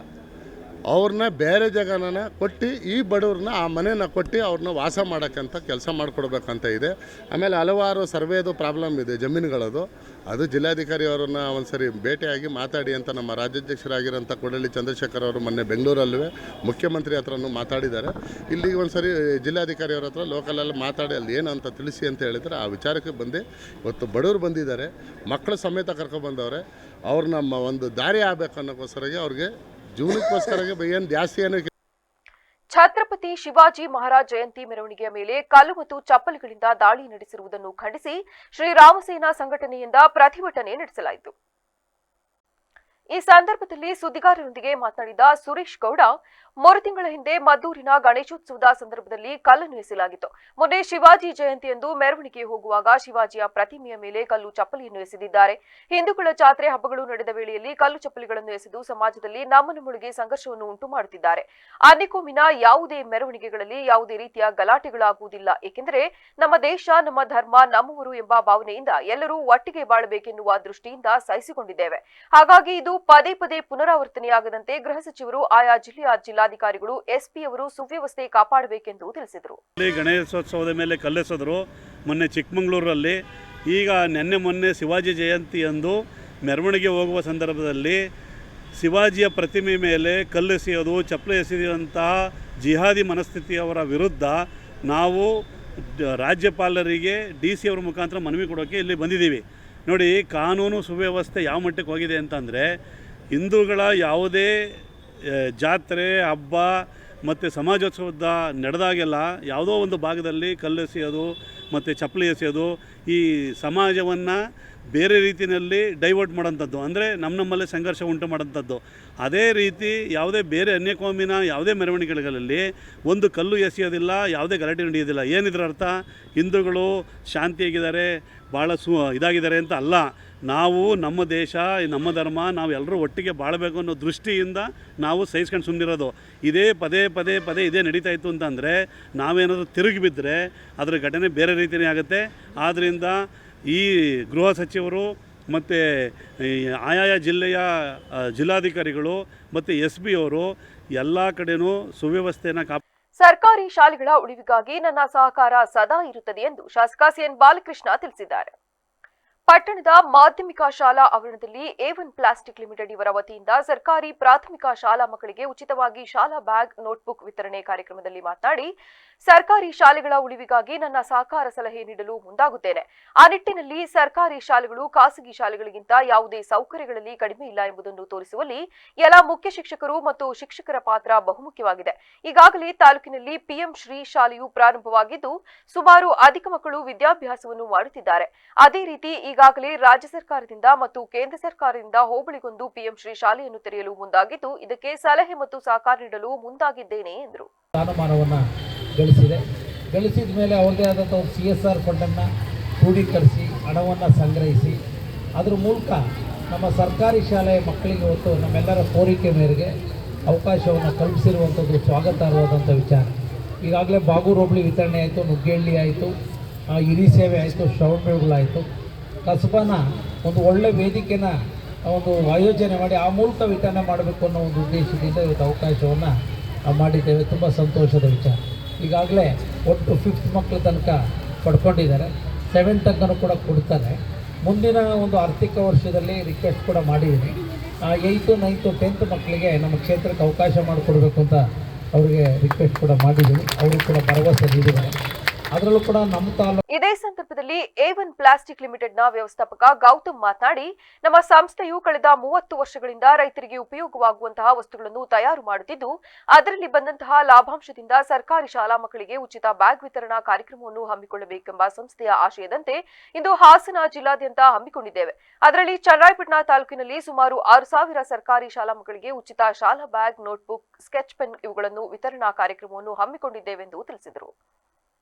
ಅವ್ರನ್ನ ಬೇರೆ ಜಾಗನ ಕೊಟ್ಟು ಈ ಬಡವ್ರನ್ನ ಆ ಮನೇನ ಕೊಟ್ಟು ಅವ್ರನ್ನ ವಾಸ ಮಾಡೋಕ್ಕಂತ ಕೆಲಸ ಮಾಡಿಕೊಡ್ಬೇಕಂತ ಇದೆ. ಆಮೇಲೆ ಹಲವಾರು ಸರ್ವೇದು ಪ್ರಾಬ್ಲಮ್ ಇದೆ ಜಮೀನುಗಳದು. ಅದು ಜಿಲ್ಲಾಧಿಕಾರಿ ಅವರನ್ನು ಒಂದು ಸರಿ ಭೇಟಿಯಾಗಿ ಮಾತಾಡಿ ಅಂತ ನಮ್ಮ ರಾಜ್ಯಾಧ್ಯಕ್ಷರಾಗಿರೋಂಥ ಕೊಡಲಿ ಚಂದ್ರಶೇಖರ್ ಅವರು ಮೊನ್ನೆ ಬೆಂಗಳೂರಲ್ಲೂ ಮುಖ್ಯಮಂತ್ರಿ ಹತ್ರನೂ ಮಾತಾಡಿದ್ದಾರೆ. ಇಲ್ಲಿಗೆ ಒಂದು ಸರಿ ಜಿಲ್ಲಾಧಿಕಾರಿ ಅವ್ರ ಹತ್ರ ಲೋಕಲಲ್ಲಿ ಮಾತಾಡಿ ಅಲ್ಲಿ ಏನು ಅಂತ ತಿಳಿಸಿ ಅಂತ ಹೇಳಿದರೆ ಆ ವಿಚಾರಕ್ಕೆ ಬಂದು ಇವತ್ತು ಬಡವರು ಬಂದಿದ್ದಾರೆ, ಮಕ್ಕಳು ಸಮೇತ ಕರ್ಕೊಬಂದವ್ರೆ. ಅವ್ರು ನಮ್ಮ ಒಂದು ದಾರಿ ಆಗಬೇಕು ಅನ್ನೋಕ್ಕೋಸ್ಕರಗೆ ಅವ್ರಿಗೆ ಜೀವನಕ್ಕೋಸ್ಕರ ಏನು ಜಾಸ್ತಿ ಏನು. ಛತ್ರಪತಿ ಶಿವಾಜಿ ಮಹಾರಾಜ್ ಜಯಂತಿ ಮೆರವಣಿಗೆಯ ಮೇಲೆ ಕಲ್ಲು ಮತ್ತು ಚಪ್ಪಲಿಗಳಿಂದ ದಾಳಿ ನಡೆಸಿರುವುದನ್ನು ಖಂಡಿಸಿ ಶ್ರೀರಾಮಸೇನಾ ಸಂಘಟನೆಯಿಂದ ಪ್ರತಿಭಟನೆ ನಡೆಸಲಾಯಿತು. ಈ ಸಂದರ್ಭದಲ್ಲಿ ಸುದ್ದಿಗಾರರೊಂದಿಗೆ ಮಾತನಾಡಿದ ಸುರೇಶ್ ಗೌಡ, 3 ತಿಂಗಳ ಹಿಂದೆ ಮದ್ದೂರಿನ ಗಣೇಶೋತ್ಸವದ ಸಂದರ್ಭದಲ್ಲಿ ಕಲ್ಲನ್ನು ಎಸೆಯಲಾಗಿತ್ತು. ಮೊನ್ನೆ ಶಿವಾಜಿ ಜಯಂತಿಯಂದು ಮೆರವಣಿಗೆ ಹೋಗುವಾಗ ಶಿವಾಜಿಯ ಪ್ರತಿಮೆಯ ಮೇಲೆ ಕಲ್ಲು ಚಪ್ಪಲಿಯನ್ನು ಎಸೆದಿದ್ದಾರೆ. ಹಿಂದೂಗಳ ಜಾತ್ರೆ ಹಬ್ಬಗಳು ನಡೆದ ವೇಳೆಯಲ್ಲಿ ಕಲ್ಲು ಚಪ್ಪಲಿಗಳನ್ನು ಎಸೆದು ಸಮಾಜದಲ್ಲಿ ನಮ್ಮನಮ್ಮೊಳಗೆ ಸಂಘರ್ಷವನ್ನು ಉಂಟು ಮಾಡುತ್ತಿದ್ದಾರೆ. ಅನ್ಯಕೋಮಿನ ಯಾವುದೇ ಮೆರವಣಿಗೆಗಳಲ್ಲಿ ಯಾವುದೇ ರೀತಿಯ ಗಲಾಟೆಗಳಾಗುವುದಿಲ್ಲ. ಏಕೆಂದರೆ ನಮ್ಮ ದೇಶ, ನಮ್ಮ ಧರ್ಮ, ನಮ್ಮವರು ಎಂಬ ಭಾವನೆಯಿಂದ ಎಲ್ಲರೂ ಒಟ್ಟಿಗೆ ಬಾಳಬೇಕೆನ್ನುವ ದೃಷ್ಟಿಯಿಂದ ಸಹಿಸಿಕೊಂಡಿದ್ದೇವೆ. ಹಾಗಾಗಿ ಇದು ಪದೇ ಪದೇ ಪುನರಾವರ್ತನೆಯಾಗದಂತೆ ಗೃಹ ಸಚಿವರು ಆಯಾ ಜಿಲ್ಲೆಯ ಜಿಲ್ಲಾಧಿಕಾರಿಗಳು ಎಸ್ಪಿ ಅವರು ಸುವ್ಯವಸ್ಥೆ ಕಾಪಾಡಬೇಕೆಂದು ತಿಳಿಸಿದರು. ಗಣೇಶೋತ್ಸವದ ಮೇಲೆ ಕಲ್ಲೆಸೆದರು ಮೊನ್ನೆ ಚಿಕ್ಕಮಗಳೂರಲ್ಲಿ. ಈಗ ಮೊನ್ನೆ ಶಿವಾಜಿ ಜಯಂತಿಯಂದು ಮೆರವಣಿಗೆ ಹೋಗುವ ಸಂದರ್ಭದಲ್ಲಿ ಶಿವಾಜಿಯ ಪ್ರತಿಮೆ ಮೇಲೆ ಕಲ್ಲೆಸೆಯೋದು, ಚಪ್ಪಲಿ ಎಸೆಯುವಂತಹ ಜಿಹಾದಿ ಮನಸ್ಥಿತಿಯವರ ವಿರುದ್ಧ ನಾವು ರಾಜ್ಯಪಾಲರಿಗೆ DC ಅವರ ಮುಖಾಂತರ ಮನವಿ ಕೊಡೋಕ್ಕೆ ಇಲ್ಲಿ ಬಂದಿದ್ದೀವಿ. ನೋಡಿ, ಕಾನೂನು ಸುವ್ಯವಸ್ಥೆ ಯಾವ ಮಟ್ಟಕ್ಕೆ ಹೋಗಿದೆ ಅಂತಂದರೆ, ಹಿಂದೂಗಳ ಯಾವುದೇ ಜಾತ್ರೆ ಹಬ್ಬ ಮತ್ತು ಸಮಾಜೋತ್ಸವದ ನಡೆದಾಗೆಲ್ಲ ಯಾವುದೋ ಒಂದು ಭಾಗದಲ್ಲಿ ಕಲ್ಲೆಸೆಯೋದು ಮತ್ತು ಚಪ್ಪಲಿ ಎಸೆಯೋದು ಈ ಸಮಾಜವನ್ನು ಬೇರೆ ರೀತಿಯಲ್ಲಿ ಡೈವರ್ಟ್ ಮಾಡೋಂಥದ್ದು, ಅಂದರೆ ನಮ್ಮಲ್ಲೇ ಸಂಘರ್ಷ ಉಂಟು ಮಾಡೋಂಥದ್ದು. ಅದೇ ರೀತಿ ಯಾವುದೇ ಬೇರೆ ಅನ್ಯಕೋಮಿನ ಯಾವುದೇ ಮೆರವಣಿಗೆಗಳಲ್ಲಿ ಒಂದು ಕಲ್ಲು ಎಸೆಯೋದಿಲ್ಲ, ಯಾವುದೇ ಗಲಾಟೆ ನಡೆಯೋದಿಲ್ಲ. ಏನಿದ್ರ ಅರ್ಥ? ಹಿಂದೂಗಳು ಶಾಂತಿಯಾಗಿದ್ದಾರೆ, ಭಾಳ ಇದಾಗಿದ್ದಾರೆ ಅಂತ ಅಲ್ಲ. ನಾವು ನಮ್ಮ ದೇಶ, ನಮ್ಮ ಧರ್ಮ, ನಾವು ಎಲ್ಲರೂ ಒಟ್ಟಿಗೆ ಬಾಳಬೇಕು ಅನ್ನೋ ದೃಷ್ಟಿಯಿಂದ ನಾವು ಸಹಿಸ್ಕೊಂಡು ಸುಮ್ಮನಿರೋದು. ಇದೇ ಪದೇ ಪದೇ ಪದೇ ಇದೇ ನಡೀತಾ ಇತ್ತು ಅಂತಂದರೆ ನಾವೇನಾದರೂ ತಿರುಗಿ ಬಿದ್ದರೆ ಅದರ ಘಟನೆ ಬೇರೆ ರೀತಿಯೇ ಆಗುತ್ತೆ. ಆದ್ದರಿಂದ ಈ ಗೃಹ ಸಚಿವರು ಮತ್ತು ಆಯಾಯ ಜಿಲ್ಲೆಯ ಜಿಲ್ಲಾಧಿಕಾರಿಗಳು ಮತ್ತು SB ಅವರು ಎಲ್ಲ ಕಡೆನೂ ಸುವ್ಯವಸ್ಥೆಯನ್ನು ಸರ್ಕಾರಿ ಶಾಲೆಗಳ ಉಳಿವಿಗಾಗಿ ನನ್ನ ಸಹಕಾರ ಸದಾ ಇರುತ್ತದೆ ಎಂದು ಶಾಸಕ CN ಬಾಲಕೃಷ್ಣ ತಿಳಿಸಿದ್ದಾರೆ. ಪಟ್ಟಣದ ಮಾಧ್ಯಮಿಕ ಶಾಲಾ ಆವರಣದಲ್ಲಿ A1 ಪ್ಲಾಸ್ಟಿಕ್ ಲಿಮಿಟೆಡ್ ಇವರ ವತಿಯಿಂದ ಸರ್ಕಾರಿ ಪ್ರಾಥಮಿಕ ಶಾಲಾ ಮಕ್ಕಳಿಗೆ ಉಚಿತವಾಗಿ ಶಾಲಾ ಬ್ಯಾಗ್, ನೋಟ್ಬುಕ್ ವಿತರಣೆ ಕಾರ್ಯಕ್ರಮದಲ್ಲಿ ಮಾತನಾಡಿ, ಸರ್ಕಾರಿ ಶಾಲೆಗಳ ಉಳಿವಿಗಾಗಿ ನನ್ನ ಸಹಕಾರ ಸಲಹೆ ನೀಡಲು ಮುಂದಾಗುತ್ತೇನೆ. ಆ ನಿಟ್ಟಿನಲ್ಲಿ ಸರ್ಕಾರಿ ಶಾಲೆಗಳು ಖಾಸಗಿ ಶಾಲೆಗಳಿಗಿಂತ ಯಾವುದೇ ಸೌಕರ್ಯಗಳಲ್ಲಿ ಕಡಿಮೆ ಇಲ್ಲ ಎಂಬುದನ್ನು ತೋರಿಸುವಲ್ಲಿ ಎಲ್ಲ ಮುಖ್ಯ ಶಿಕ್ಷಕರು ಮತ್ತು ಶಿಕ್ಷಕರ ಪಾತ್ರ ಬಹುಮುಖ್ಯವಾಗಿದೆ. ಈಗಾಗಲೇ ತಾಲೂಕಿನಲ್ಲಿ PM ಶ್ರೀ ಶಾಲೆಯು ಪ್ರಾರಂಭವಾಗಿದ್ದು ಸುಮಾರು ಅಧಿಕ ಮಕ್ಕಳು ವಿದ್ಯಾಭ್ಯಾಸವನ್ನು ಮಾಡುತ್ತಿದ್ದಾರೆ. ಅದೇ ರೀತಿ ಈಗಾಗಲೇ ರಾಜ್ಯ ಸರ್ಕಾರದಿಂದ ಮತ್ತು ಕೇಂದ್ರ ಸರ್ಕಾರದಿಂದ ಹೋಬಳಿಗೊಂದು PM ಶ್ರೀ ಶಾಲೆಯನ್ನು ತೆರೆಯಲು ಮುಂದಾಗಿದ್ದು ಇದಕ್ಕೆ ಸಲಹೆ ಮತ್ತು ಸಹಕಾರ ನೀಡಲು ಮುಂದಾಗಿದ್ದೇನೆ ಎಂದರು. ಸ್ಥಾನಮಾನವನ್ನು ಗಳಿಸಿದ ಮೇಲೆ ಅವರದೇ ಆದಂಥ ಒಂದು CSR ಫಂಡನ್ನು ಕ್ರೋಢೀಕರಿಸಿ ಹಣವನ್ನು ಸಂಗ್ರಹಿಸಿ ಅದರ ಮೂಲಕ ನಮ್ಮ ಸರ್ಕಾರಿ ಶಾಲೆಯ ಮಕ್ಕಳಿಗೆ ಇವತ್ತು ನಮ್ಮೆಲ್ಲರ ಕೋರಿಕೆ ಮೇರೆಗೆ ಅವಕಾಶವನ್ನು ಕಲ್ಪಿಸಿರುವಂಥದ್ದು ಸ್ವಾಗತಾರ್ಹವಾದಂಥ ವಿಚಾರ. ಈಗಾಗಲೇ ಬಾಗೂರು ಹೋಬಳಿ ವಿತರಣೆ ಆಯಿತು, ನುಗ್ಗೇಹಳ್ಳಿ ಆಯಿತು, ಹಿರಿ ಸೇವೆ ಆಯಿತು, ಶ್ರವಣಬೆಳಗೊಳ ಕಸಬಾನ ಒಂದು ಒಳ್ಳೆ ವೇದಿಕೆನ ಒಂದು ಆಯೋಜನೆ ಮಾಡಿ ಆ ಮೂಲಕ ವಿತರಣೆ ಮಾಡಬೇಕು ಅನ್ನೋ ಒಂದು ಉದ್ದೇಶದಿಂದ ಇವತ್ತು ಅವಕಾಶವನ್ನು ಮಾಡಿದ್ದೇವೆ. ತುಂಬ ಸಂತೋಷದ ವಿಚಾರ. ಈಗಾಗಲೇ ಒಟ್ಟು 5th ಮಕ್ಕಳ ತನಕ ಪಡ್ಕೊಂಡಿದ್ದಾರೆ, 7th ತನಕ ಕೂಡ ಕೊಡ್ತಾರೆ. ಮುಂದಿನ ಒಂದು ಆರ್ಥಿಕ ವರ್ಷದಲ್ಲಿ ರಿಕ್ವೆಸ್ಟ್ ಕೂಡ ಮಾಡಿದ್ದೀನಿ. 8th, 9th, 10th ಮಕ್ಕಳಿಗೆ ನಮ್ಮ ಕ್ಷೇತ್ರಕ್ಕೆ ಅವಕಾಶ ಮಾಡಿಕೊಡ್ಬೇಕು ಅಂತ ಅವರಿಗೆ ರಿಕ್ವೆಸ್ಟ್ ಕೂಡ ಮಾಡಿದ್ದೀವಿ. ಅವರು ಕೂಡ ಭರವಸೆ ನೀಡಿದ್ದಾರೆ. ಅದರಲ್ಲೂ ಕೂಡ ನಮ್ಮ ತಾಲೂಕು. ಇದೇ ಸಂದರ್ಭದಲ್ಲಿ A1 ಪ್ಲಾಸ್ಟಿಕ್ ಲಿಮಿಟೆಡ್ನ ವ್ಯವಸ್ಥಾಪಕ ಗೌತಮ್ ಮಾತನಾಡಿ, ನಮ್ಮ ಸಂಸ್ಥೆಯು ಕಳೆದ 30 ವರ್ಷಗಳಿಂದ ರೈತರಿಗೆ ಉಪಯೋಗವಾಗುವಂತಹ ವಸ್ತುಗಳನ್ನು ತಯಾರು ಮಾಡುತ್ತಿದ್ದು ಅದರಲ್ಲಿ ಬಂದಂತಹ ಲಾಭಾಂಶದಿಂದ ಸರ್ಕಾರಿ ಶಾಲಾ ಮಕ್ಕಳಿಗೆ ಉಚಿತ ಬ್ಯಾಗ್ ವಿತರಣಾ ಕಾರ್ಯಕ್ರಮವನ್ನು ಹಮ್ಮಿಕೊಳ್ಳಬೇಕೆಂಬ ಸಂಸ್ಥೆಯ ಆಶಯದಂತೆ ಇಂದು ಹಾಸನ ಜಿಲ್ಲಾದ್ಯಂತ ಹಮ್ಮಿಕೊಂಡಿದ್ದೇವೆ. ಅದರಲ್ಲಿ ಚನ್ನರಾಯಪಟ್ಟಣ ತಾಲೂಕಿನಲ್ಲಿ ಸುಮಾರು 6,000 ಸರ್ಕಾರಿ ಶಾಲಾ ಮಕ್ಕಳಿಗೆ ಉಚಿತ ಶಾಲಾ ಬ್ಯಾಗ್, ನೋಟ್ಬುಕ್, ಸ್ಕೆಚ್ ಪೆನ್ ಇವುಗಳನ್ನು ವಿತರಣಾ ಕಾರ್ಯಕ್ರಮವನ್ನು ಹಮ್ಮಿಕೊಂಡಿದ್ದೇವೆಂದು ತಿಳಿಸಿದರು.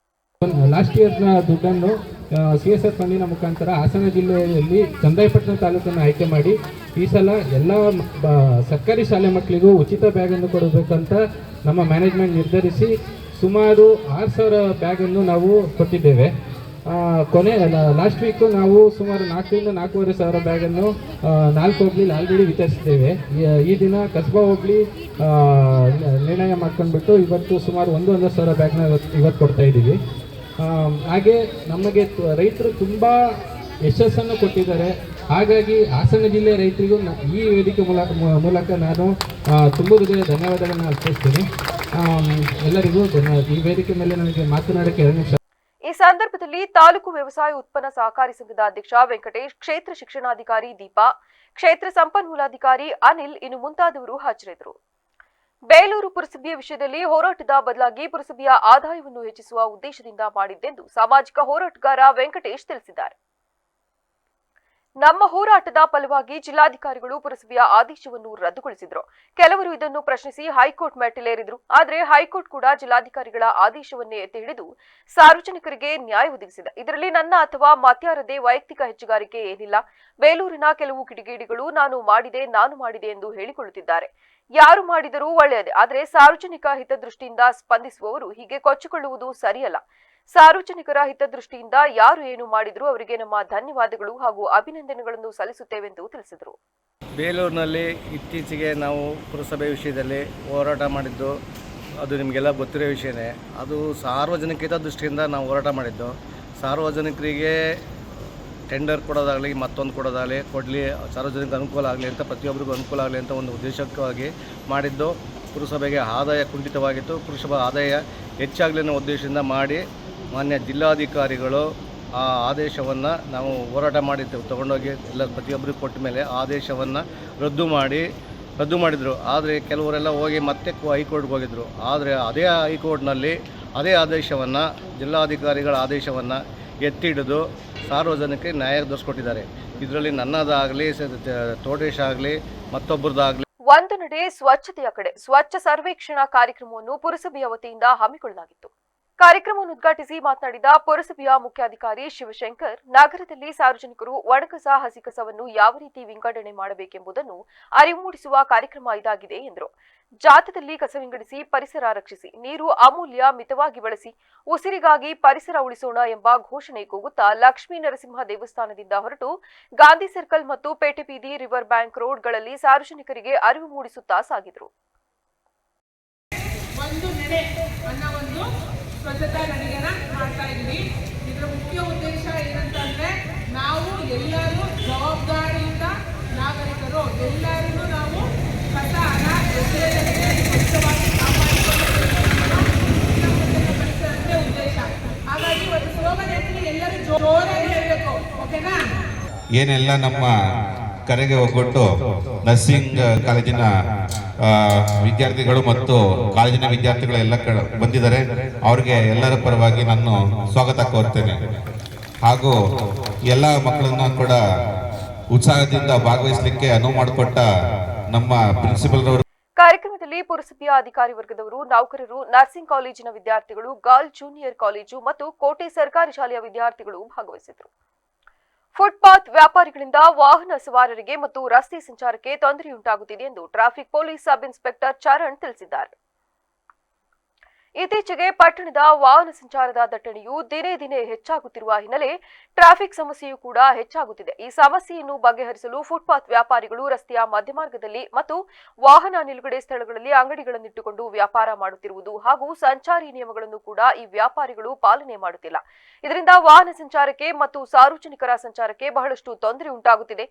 ಲಾಸ್ಟ್ ಇಯರ್ನ ದುಡ್ಡನ್ನು CSR ಫಂಡಿನ ಮುಖಾಂತರ ಹಾಸನ ಜಿಲ್ಲೆಯಲ್ಲಿ ಚನ್ನರಾಯಪಟ್ಟಣ ತಾಲೂಕನ್ನು ಆಯ್ಕೆ ಮಾಡಿ ಈ ಸಲ ಎಲ್ಲ ಸರ್ಕಾರಿ ಶಾಲೆ ಮಕ್ಕಳಿಗೂ ಉಚಿತ ಬ್ಯಾಗನ್ನು ಕೊಡಬೇಕಂತ ನಮ್ಮ ಮ್ಯಾನೇಜ್ಮೆಂಟ್ ನಿರ್ಧರಿಸಿ ಸುಮಾರು 6,000 ಬ್ಯಾಗನ್ನು ನಾವು ಕೊಟ್ಟಿದ್ದೇವೆ. ಲಾಸ್ಟ್ ವೀಕು ನಾವು ಸುಮಾರು 4,000 to 4,500 ಬ್ಯಾಗನ್ನು 4 ಹೋಬಳಿಲಿ ಆಲ್ರೆಡಿ ವಿತರಿಸಿದ್ದೇವೆ. ಈ ದಿನ ಕಸಬಾ ಹೋಬಳಿ ನಿರ್ಣಯ ಮಾಡ್ಕೊಂಡ್ಬಿಟ್ಟು ಇವತ್ತು ಸುಮಾರು 1,500 ಬ್ಯಾಗ್ನ ಇವತ್ತು ಕೊಡ್ತಾ ಇದ್ದೀವಿ. ಹಾಗೆ ನಮಗೆ ರೈತರು ತುಂಬ ಯಶಸ್ಸನ್ನು ಕೊಟ್ಟಿದ್ದಾರೆ. ಹಾಗಾಗಿ ಹಾಸನ ಜಿಲ್ಲೆಯ ರೈತರಿಗೂ ಈ ವೇದಿಕೆ ಮೂಲಕ ನಾನು ತುಂಬ ಹೃದಯ ಧನ್ಯವಾದಗಳನ್ನು ಅರ್ಪಿಸ್ತೀನಿ. ಎಲ್ಲರಿಗೂ ಧನ್ಯವಾದ. ಈ ವೇದಿಕೆ ಮೇಲೆ ನನಗೆ ಮಾತನಾಡೋಕ್ಕೆ 2 ನಿಮಿಷ. ಈ ಸಂದರ್ಭದಲ್ಲಿ ತಾಲೂಕು ವ್ಯವಸಾಯ ಉತ್ಪನ್ನ ಸಹಕಾರಿ ಸಂಘದ ಅಧ್ಯಕ್ಷ ವೆಂಕಟೇಶ್, ಕ್ಷೇತ್ರ ಶಿಕ್ಷಣಾಧಿಕಾರಿ ದೀಪಾ, ಕ್ಷೇತ್ರ ಸಂಪನ್ಮೂಲಾಧಿಕಾರಿ ಅನಿಲ್ ಇನ್ನು ಮುಂತಾದವರು ಹಾಜರಿದ್ದರು. ಬೇಲೂರು ಪುರಸಭೆಯ ವಿಷಯದಲ್ಲಿ ಹೋರಾಟದ ಬದಲಾಗಿ ಪುರಸಭೆಯ ಆದಾಯವನ್ನು ಹೆಚ್ಚಿಸುವ ಉದ್ದೇಶದಿಂದ ಮಾಡಿದ್ದೆಂದು ಸಾಮಾಜಿಕ ಹೋರಾಟಗಾರ ವೆಂಕಟೇಶ್ ತಿಳಿಸಿದ್ದಾರೆ. ನಮ್ಮ ಹೋರಾಟದ ಫಲವಾಗಿ ಜಿಲ್ಲಾಧಿಕಾರಿಗಳು ಪುರಸಭೆಯ ಆದೇಶವನ್ನು ರದ್ದುಗೊಳಿಸಿದ್ರು. ಕೆಲವರು ಇದನ್ನು ಪ್ರಶ್ನಿಸಿ ಹೈಕೋರ್ಟ್ ಮೆಟ್ಟಿಲೇರಿದ್ರು. ಆದರೆ ಹೈಕೋರ್ಟ್ ಕೂಡ ಜಿಲ್ಲಾಧಿಕಾರಿಗಳ ಆದೇಶವನ್ನೇ ಎತ್ತಿ ಹಿಡಿದು ಸಾರ್ವಜನಿಕರಿಗೆ ನ್ಯಾಯ ಒದಗಿಸಿದೆ. ಇದರಲ್ಲಿ ನನ್ನ ಅಥವಾ ಮತ್ಯಾರದೇ ವೈಯಕ್ತಿಕ ಹೆಚ್ಚುಗಾರಿಕೆ ಏನಿಲ್ಲ. ಬೇಲೂರಿನ ಕೆಲವು ಕಿಡಿಗೇಡಿಗಳು ನಾನು ಮಾಡಿದೆ ಎಂದು ಹೇಳಿಕೊಳ್ಳುತ್ತಿದ್ದಾರೆ. ಯಾರು ಮಾಡಿದರೂ ಒಳ್ಳೆಯದೇ, ಆದರೆ ಸಾರ್ವಜನಿಕ ಹಿತದೃಷ್ಟಿಯಿಂದ ಸ್ಪಂದಿಸುವವರು ಹೀಗೆ ಕೊಚ್ಚಿಕೊಳ್ಳುವುದು ಸರಿಯಲ್ಲ. ಸಾರ್ವಜನಿಕರ ಹಿತದೃಷ್ಟಿಯಿಂದ ಯಾರು ಏನು ಮಾಡಿದರೂ ಅವರಿಗೆ ನಮ್ಮ ಧನ್ಯವಾದಗಳು ಹಾಗೂ ಅಭಿನಂದನೆಗಳನ್ನು ಸಲ್ಲಿಸುತ್ತೇವೆಂದು ತಿಳಿಸಿದರು. ಬೇಲೂರಿನಲ್ಲಿ ಇತ್ತೀಚೆಗೆ ನಾವು ಪುರಸಭೆ ವಿಷಯದಲ್ಲಿ ಹೋರಾಟ ಮಾಡಿದ್ದು ಅದು ನಿಮಗೆಲ್ಲ ಗೊತ್ತಿರೋ ವಿಷಯನೇ. ಅದು ಸಾರ್ವಜನಿಕ ಹಿತದೃಷ್ಟಿಯಿಂದ ನಾವು ಹೋರಾಟ ಮಾಡಿದ್ದು. ಸಾರ್ವಜನಿಕರಿಗೆ ಟೆಂಡರ್ ಕೊಡೋದಾಗಲಿ ಮತ್ತೊಂದು ಕೊಡೋದಾಗಲಿ ಸಾರ್ವಜನಿಕ ಅನುಕೂಲ ಆಗಲಿ ಅಂತ, ಪ್ರತಿಯೊಬ್ಬರಿಗೂ ಅನುಕೂಲ ಆಗಲಿ ಅಂತ ಒಂದು ಉದ್ದೇಶಕ್ಕಾಗಿ ಮಾಡಿದ್ದು. ಪುರಸಭೆಗೆ ಆದಾಯ ಕುಂಠಿತವಾಗಿತ್ತು, ಪುರಸಭೆ ಆದಾಯ ಹೆಚ್ಚಾಗಲಿ ಅನ್ನೋ ಉದ್ದೇಶದಿಂದ ಮಾಡಿ ಮಾನ್ಯ ಜಿಲ್ಲಾಧಿಕಾರಿಗಳು ಆ ಆದೇಶವನ್ನು ನಾವು ಹೋರಾಟ ಮಾಡಿದ್ದು ತೊಗೊಂಡೋಗಿ ಎಲ್ಲ ಪ್ರತಿಯೊಬ್ಬರಿಗೆ ಕೊಟ್ಟ ಮೇಲೆ ಆದೇಶವನ್ನು ರದ್ದು ಮಾಡಿದರು. ಆದರೆ ಕೆಲವರೆಲ್ಲ ಹೋಗಿ ಮತ್ತೆ ಹೈಕೋರ್ಟ್ಗೆ ಹೋಗಿದ್ದರು. ಆದರೆ ಅದೇ ಹೈಕೋರ್ಟ್ನಲ್ಲಿ ಅದೇ ಆದೇಶವನ್ನು ಜಿಲ್ಲಾಧಿಕಾರಿಗಳ ಆದೇಶವನ್ನು ಎತ್ತಿ ಹಿಡಿದು ಸಾರ್ವಜನಿಕರಿಗೆ ನ್ಯಾಯ ದೊರಕಿಸಿಕೊಟ್ಟಿದ್ದಾರೆ. ಇದರಲ್ಲಿ ನನ್ನದಾಗಲಿ ತೋಟೇಶ್ ಆಗಲಿ ಮತ್ತೊಬ್ಬರದಾಗಲಿ ಒಂದು ನಡೆ ಸ್ವಚ್ಛತೆಯ ಕಡೆ ಸ್ವಚ್ಛ ಸರ್ವೇಕ್ಷಣಾ ಕಾರ್ಯಕ್ರಮವನ್ನು ಪುರಸಭೆಯ ವತಿಯಿಂದ ಹಮ್ಮಿಕೊಳ್ಳಲಾಗಿತ್ತು. ಕಾರ್ಯಕ್ರಮವನ್ನು ಉದ್ಘಾಟಿಸಿ ಮಾತನಾಡಿದ ಪುರಸಭೆಯ ಮುಖ್ಯಾಧಿಕಾರಿ ಶಿವಶಂಕರ್, ನಗರದಲ್ಲಿ ಸಾರ್ವಜನಿಕರು ಒಣಕಸ ಹಸಿಕಸವನ್ನು ಯಾವ ರೀತಿ ವಿಂಗಡಣೆ ಮಾಡಬೇಕೆಂಬುದನ್ನು ಅರಿವು ಮೂಡಿಸುವ ಕಾರ್ಯಕ್ರಮ ಇದಾಗಿದೆ ಎಂದರು. ಜಾಥಾದಲ್ಲಿ ಕಸ ವಿಂಗಡಿಸಿ ಪರಿಸರ ರಕ್ಷಿಸಿ, ನೀರು ಅಮೂಲ್ಯ, ಮಿತವಾಗಿ ಬಳಸಿ, ಉಸಿರಿಗಾಗಿ ಪರಿಸರ ಉಳಿಸೋಣ ಎಂಬ ಘೋಷಣೆ ಕೂಗುತ್ತಾ ಲಕ್ಷ್ಮೀ ನರಸಿಂಹ ದೇವಸ್ಥಾನದಿಂದ ಹೊರಟು ಗಾಂಧಿ ಸರ್ಕಲ್ ಮತ್ತು ಪೇಟೆ ಬೀದಿ, ರಿವರ್ ಬ್ಯಾಂಕ್ ರೋಡ್ಗಳಲ್ಲಿ ಸಾರ್ವಜನಿಕರಿಗೆ ಅರಿವು ಮೂಡಿಸುತ್ತಾ ಸಾಗಿದರು. ಸ್ವಚ್ಛತಾ ನಡಿಗೆನ ಮಾಡ್ತಾ ಇದ್ವಿ. ಇದರ ಮುಖ್ಯ ಉದ್ದೇಶ ಏನಂತಂದ್ರೆ, ನಾವು ಎಲ್ಲರೂ ಜವಾಬ್ದಾರಿಯಿಂದ ನಾಗರಿಕರು ಎಲ್ಲರಿಗೂ ನಾವು ಕಸನ ಸ್ವಚ್ಛವಾಗಿ ಕಾಪಾಡಿಕೊಳ್ಳುವುದೇ ಉದ್ದೇಶ. ಹಾಗಾಗಿ ಒಂದು ಸ್ಲೋಗನ್ ಎಲ್ಲರೂ ಜೋರಾಗಿ ಹೇಳಬೇಕು, ಓಕೆನಾ? ಏನೆಲ್ಲ ನಮ್ಮ ಕರೆಗೆ ಒಗ್ಗಟ್ಟು ನರ್ಸಿಂಗ್ ಕಾಲೇಜಿನ ವಿದ್ಯಾರ್ಥಿಗಳು ಮತ್ತು ಕಾಲೇಜಿನ ವಿದ್ಯಾರ್ಥಿಗಳು ಎಲ್ಲ ಬಂದಿದ್ದಾರೆ. ಅವರಿಗೆ ಎಲ್ಲರ ಪರವಾಗಿ ನಾನು ಸ್ವಾಗತ ಕೋರ್ತೇನೆ. ಹಾಗೂ ಎಲ್ಲ ಮಕ್ಕಳನ್ನ ಕೂಡ ಉತ್ಸಾಹದಿಂದ ಭಾಗವಹಿಸಲಿಕ್ಕೆ ಅನುವು ಮಾಡಿಕೊಟ್ಟ ನಮ್ಮ ಪ್ರಿನ್ಸಿಪಲ್ ರವರು. ಕಾರ್ಯಕ್ರಮದಲ್ಲಿ ಪುರಸಭೆಯ ಅಧಿಕಾರಿ ವರ್ಗದವರು, ನೌಕರರು, ನರ್ಸಿಂಗ್ ಕಾಲೇಜಿನ ವಿದ್ಯಾರ್ಥಿಗಳು, ಗರ್ಲ್ ಜೂನಿಯರ್ ಕಾಲೇಜು ಮತ್ತು ಕೋಟೆ ಸರ್ಕಾರಿ ಶಾಲೆಯ ವಿದ್ಯಾರ್ಥಿಗಳು ಭಾಗವಹಿಸಿದರು. ಫುಟ್ಪಾತ್ ವ್ಯಾಪಾರಿಗಳಿಂದ ವಾಹನ ಸವಾರರಿಗೆ ಮತ್ತು ರಸ್ತೆ ಸಂಚಾರಕ್ಕೆ ತೊಂದರೆಯುಂಟಾಗುತ್ತಿದೆ ಎಂದು traffic police sub inspector Charan ತಿಳಿಸಿದ್ದಾರೆ. ಇತ್ತೀಚೆಗೆ ಪಟ್ಟಣದ ವಾಹನ ಸಂಚಾರದ ದಟ್ಟಣೆಯು ದಿನೇ ದಿನೇ ಹೆಚ್ಚಾಗುತ್ತಿರುವ ಹಿನ್ನೆಲೆ ಟ್ರಾಫಿಕ್ ಸಮಸ್ಯೆಯೂ ಕೂಡ ಹೆಚ್ಚಾಗುತ್ತಿದೆ. ಈ ಸಮಸ್ಯೆಯನ್ನು ಬಗೆಹರಿಸಲು ಫುಟ್ಪಾತ್ ವ್ಯಾಪಾರಿಗಳು ರಸ್ತೆಯ ಮಧ್ಯಮಾರ್ಗದಲ್ಲಿ ಮತ್ತು ವಾಹನ ನಿಲುಗಡೆ ಸ್ಥಳಗಳಲ್ಲಿ ಅಂಗಡಿಗಳನ್ನಿಟ್ಟುಕೊಂಡು ವ್ಯಾಪಾರ ಮಾಡುತ್ತಿರುವುದು ಹಾಗೂ ಸಂಚಾರಿ ನಿಯಮಗಳನ್ನು ಕೂಡ ಈ ವ್ಯಾಪಾರಿಗಳು ಪಾಲನೆ ಮಾಡುತ್ತಿಲ್ಲ. ಇದರಿಂದ ವಾಹನ ಸಂಚಾರಕ್ಕೆ ಮತ್ತು ಸಾರ್ವಜನಿಕರ ಸಂಚಾರಕ್ಕೆ ಬಹಳಷ್ಟು ತೊಂದರೆ ಉಂಟಾಗುತ್ತಿದೆ.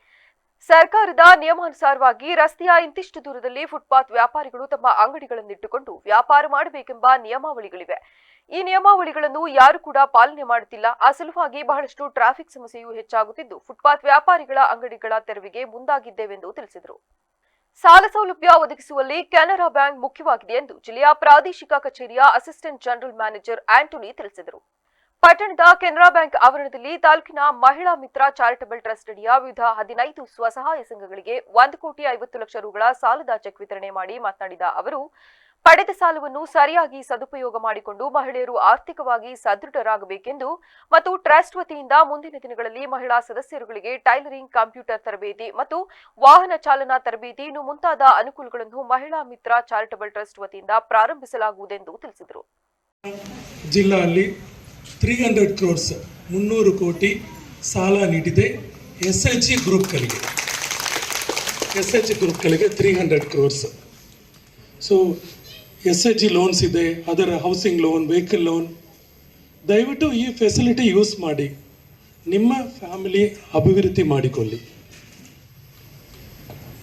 ಸರ್ಕಾರದ ನಿಯಮಾನುಸಾರವಾಗಿ ರಸ್ತೆಯ ಇಂತಿಷ್ಟು ದೂರದಲ್ಲಿ ಫುಟ್ಪಾತ್ ವ್ಯಾಪಾರಿಗಳು ತಮ್ಮ ಅಂಗಡಿಗಳನ್ನಿಟ್ಟುಕೊಂಡು ವ್ಯಾಪಾರ ಮಾಡಬೇಕೆಂಬ ನಿಯಮಾವಳಿಗಳಿವೆ. ಈ ನಿಯಮಾವಳಿಗಳನ್ನು ಯಾರು ಕೂಡ ಪಾಲನೆ ಮಾಡುತ್ತಿಲ್ಲ. ಆ ಸಲುವಾಗಿ ಬಹಳಷ್ಟು ಟ್ರಾಫಿಕ್ ಸಮಸ್ಯೆಯೂ ಹೆಚ್ಚಾಗುತ್ತಿದ್ದು ಫುಟ್ಪಾತ್ ವ್ಯಾಪಾರಿಗಳ ಅಂಗಡಿಗಳ ತೆರವಿಗೆ ಮುಂದಾಗಿದ್ದೇವೆಂದು ತಿಳಿಸಿದರು. ಸಾಲ ಸೌಲಭ್ಯ ಒದಗಿಸುವಲ್ಲಿ ಕೆನರಾ ಬ್ಯಾಂಕ್ ಮುಖ್ಯವಾಗಿದೆ ಎಂದು ಜಿಲ್ಲೆಯ ಪ್ರಾದೇಶಿಕ ಕಚೇರಿಯ ಅಸಿಸ್ಟೆಂಟ್ ಜನರಲ್ ಮ್ಯಾನೇಜರ್ ಆಂಟೋನಿ ತಿಳಿಸಿದರು. ಪಟ್ಟಣದ ಕೆನರಾ ಬ್ಯಾಂಕ್ ಆವರಣದಲ್ಲಿ ತಾಲೂಕಿನ ಮಹಿಳಾ ಮಿತ್ರ ಚಾರಿಟಬಲ್ ಟ್ರಸ್ಟ್ ಅಡಿಯ ವಿವಿಧ 15 ಸ್ವಸಹಾಯ ಸಂಘಗಳಿಗೆ 1,50,00,000 ರೂಗಳ ಸಾಲದ ಚೆಕ್ ವಿತರಣೆ ಮಾಡಿ ಮಾತನಾಡಿದ ಅವರು, ಪಡೆದ ಸಾಲವನ್ನು ಸರಿಯಾಗಿ ಸದುಪಯೋಗ ಮಾಡಿಕೊಂಡು ಮಹಿಳೆಯರು ಆರ್ಥಿಕವಾಗಿ ಸದೃಢರಾಗಬೇಕೆಂದು ಮತ್ತು ಟ್ರಸ್ಟ್ ವತಿಯಿಂದ ಮುಂದಿನ ದಿನಗಳಲ್ಲಿ ಮಹಿಳಾ ಸದಸ್ಯರುಗಳಿಗೆ ಟೈಲರಿಂಗ್, ಕಂಪ್ಯೂಟರ್ ತರಬೇತಿ ಮತ್ತು ವಾಹನ ಚಾಲನಾ ತರಬೇತಿ ಇನ್ನು ಮುಂತಾದ ಅನುಕೂಲಗಳನ್ನು ಮಹಿಳಾ ಮಿತ್ರ ಚಾರಿಟಬಲ್ ಟ್ರಸ್ಟ್ ವತಿಯಿಂದ ಪ್ರಾರಂಭಿಸಲಾಗುವುದೆಂದು ತಿಳಿಸಿದರು. ಜಿಲ್ಲೆಯಲ್ಲಿ 300 crores 300 ಕೋಟಿ ಸಾಲ ನೀಡಿದೆ. SHG ಗ್ರೂಪ್ಗಳಿಗೆ 300 crores. So SHG loans ಇದೆ, ಅದರ ಹೌಸಿಂಗ್ ಲೋನ್, ವೆಹಿಕಲ್ ಲೋನ್. ದಯವಿಟ್ಟು ಈ ಫೆಸಿಲಿಟಿ ಯೂಸ್ ಮಾಡಿ ನಿಮ್ಮ ಫ್ಯಾಮಿಲಿ ಅಭಿವೃದ್ಧಿ ಮಾಡಿಕೊಳ್ಳಿ.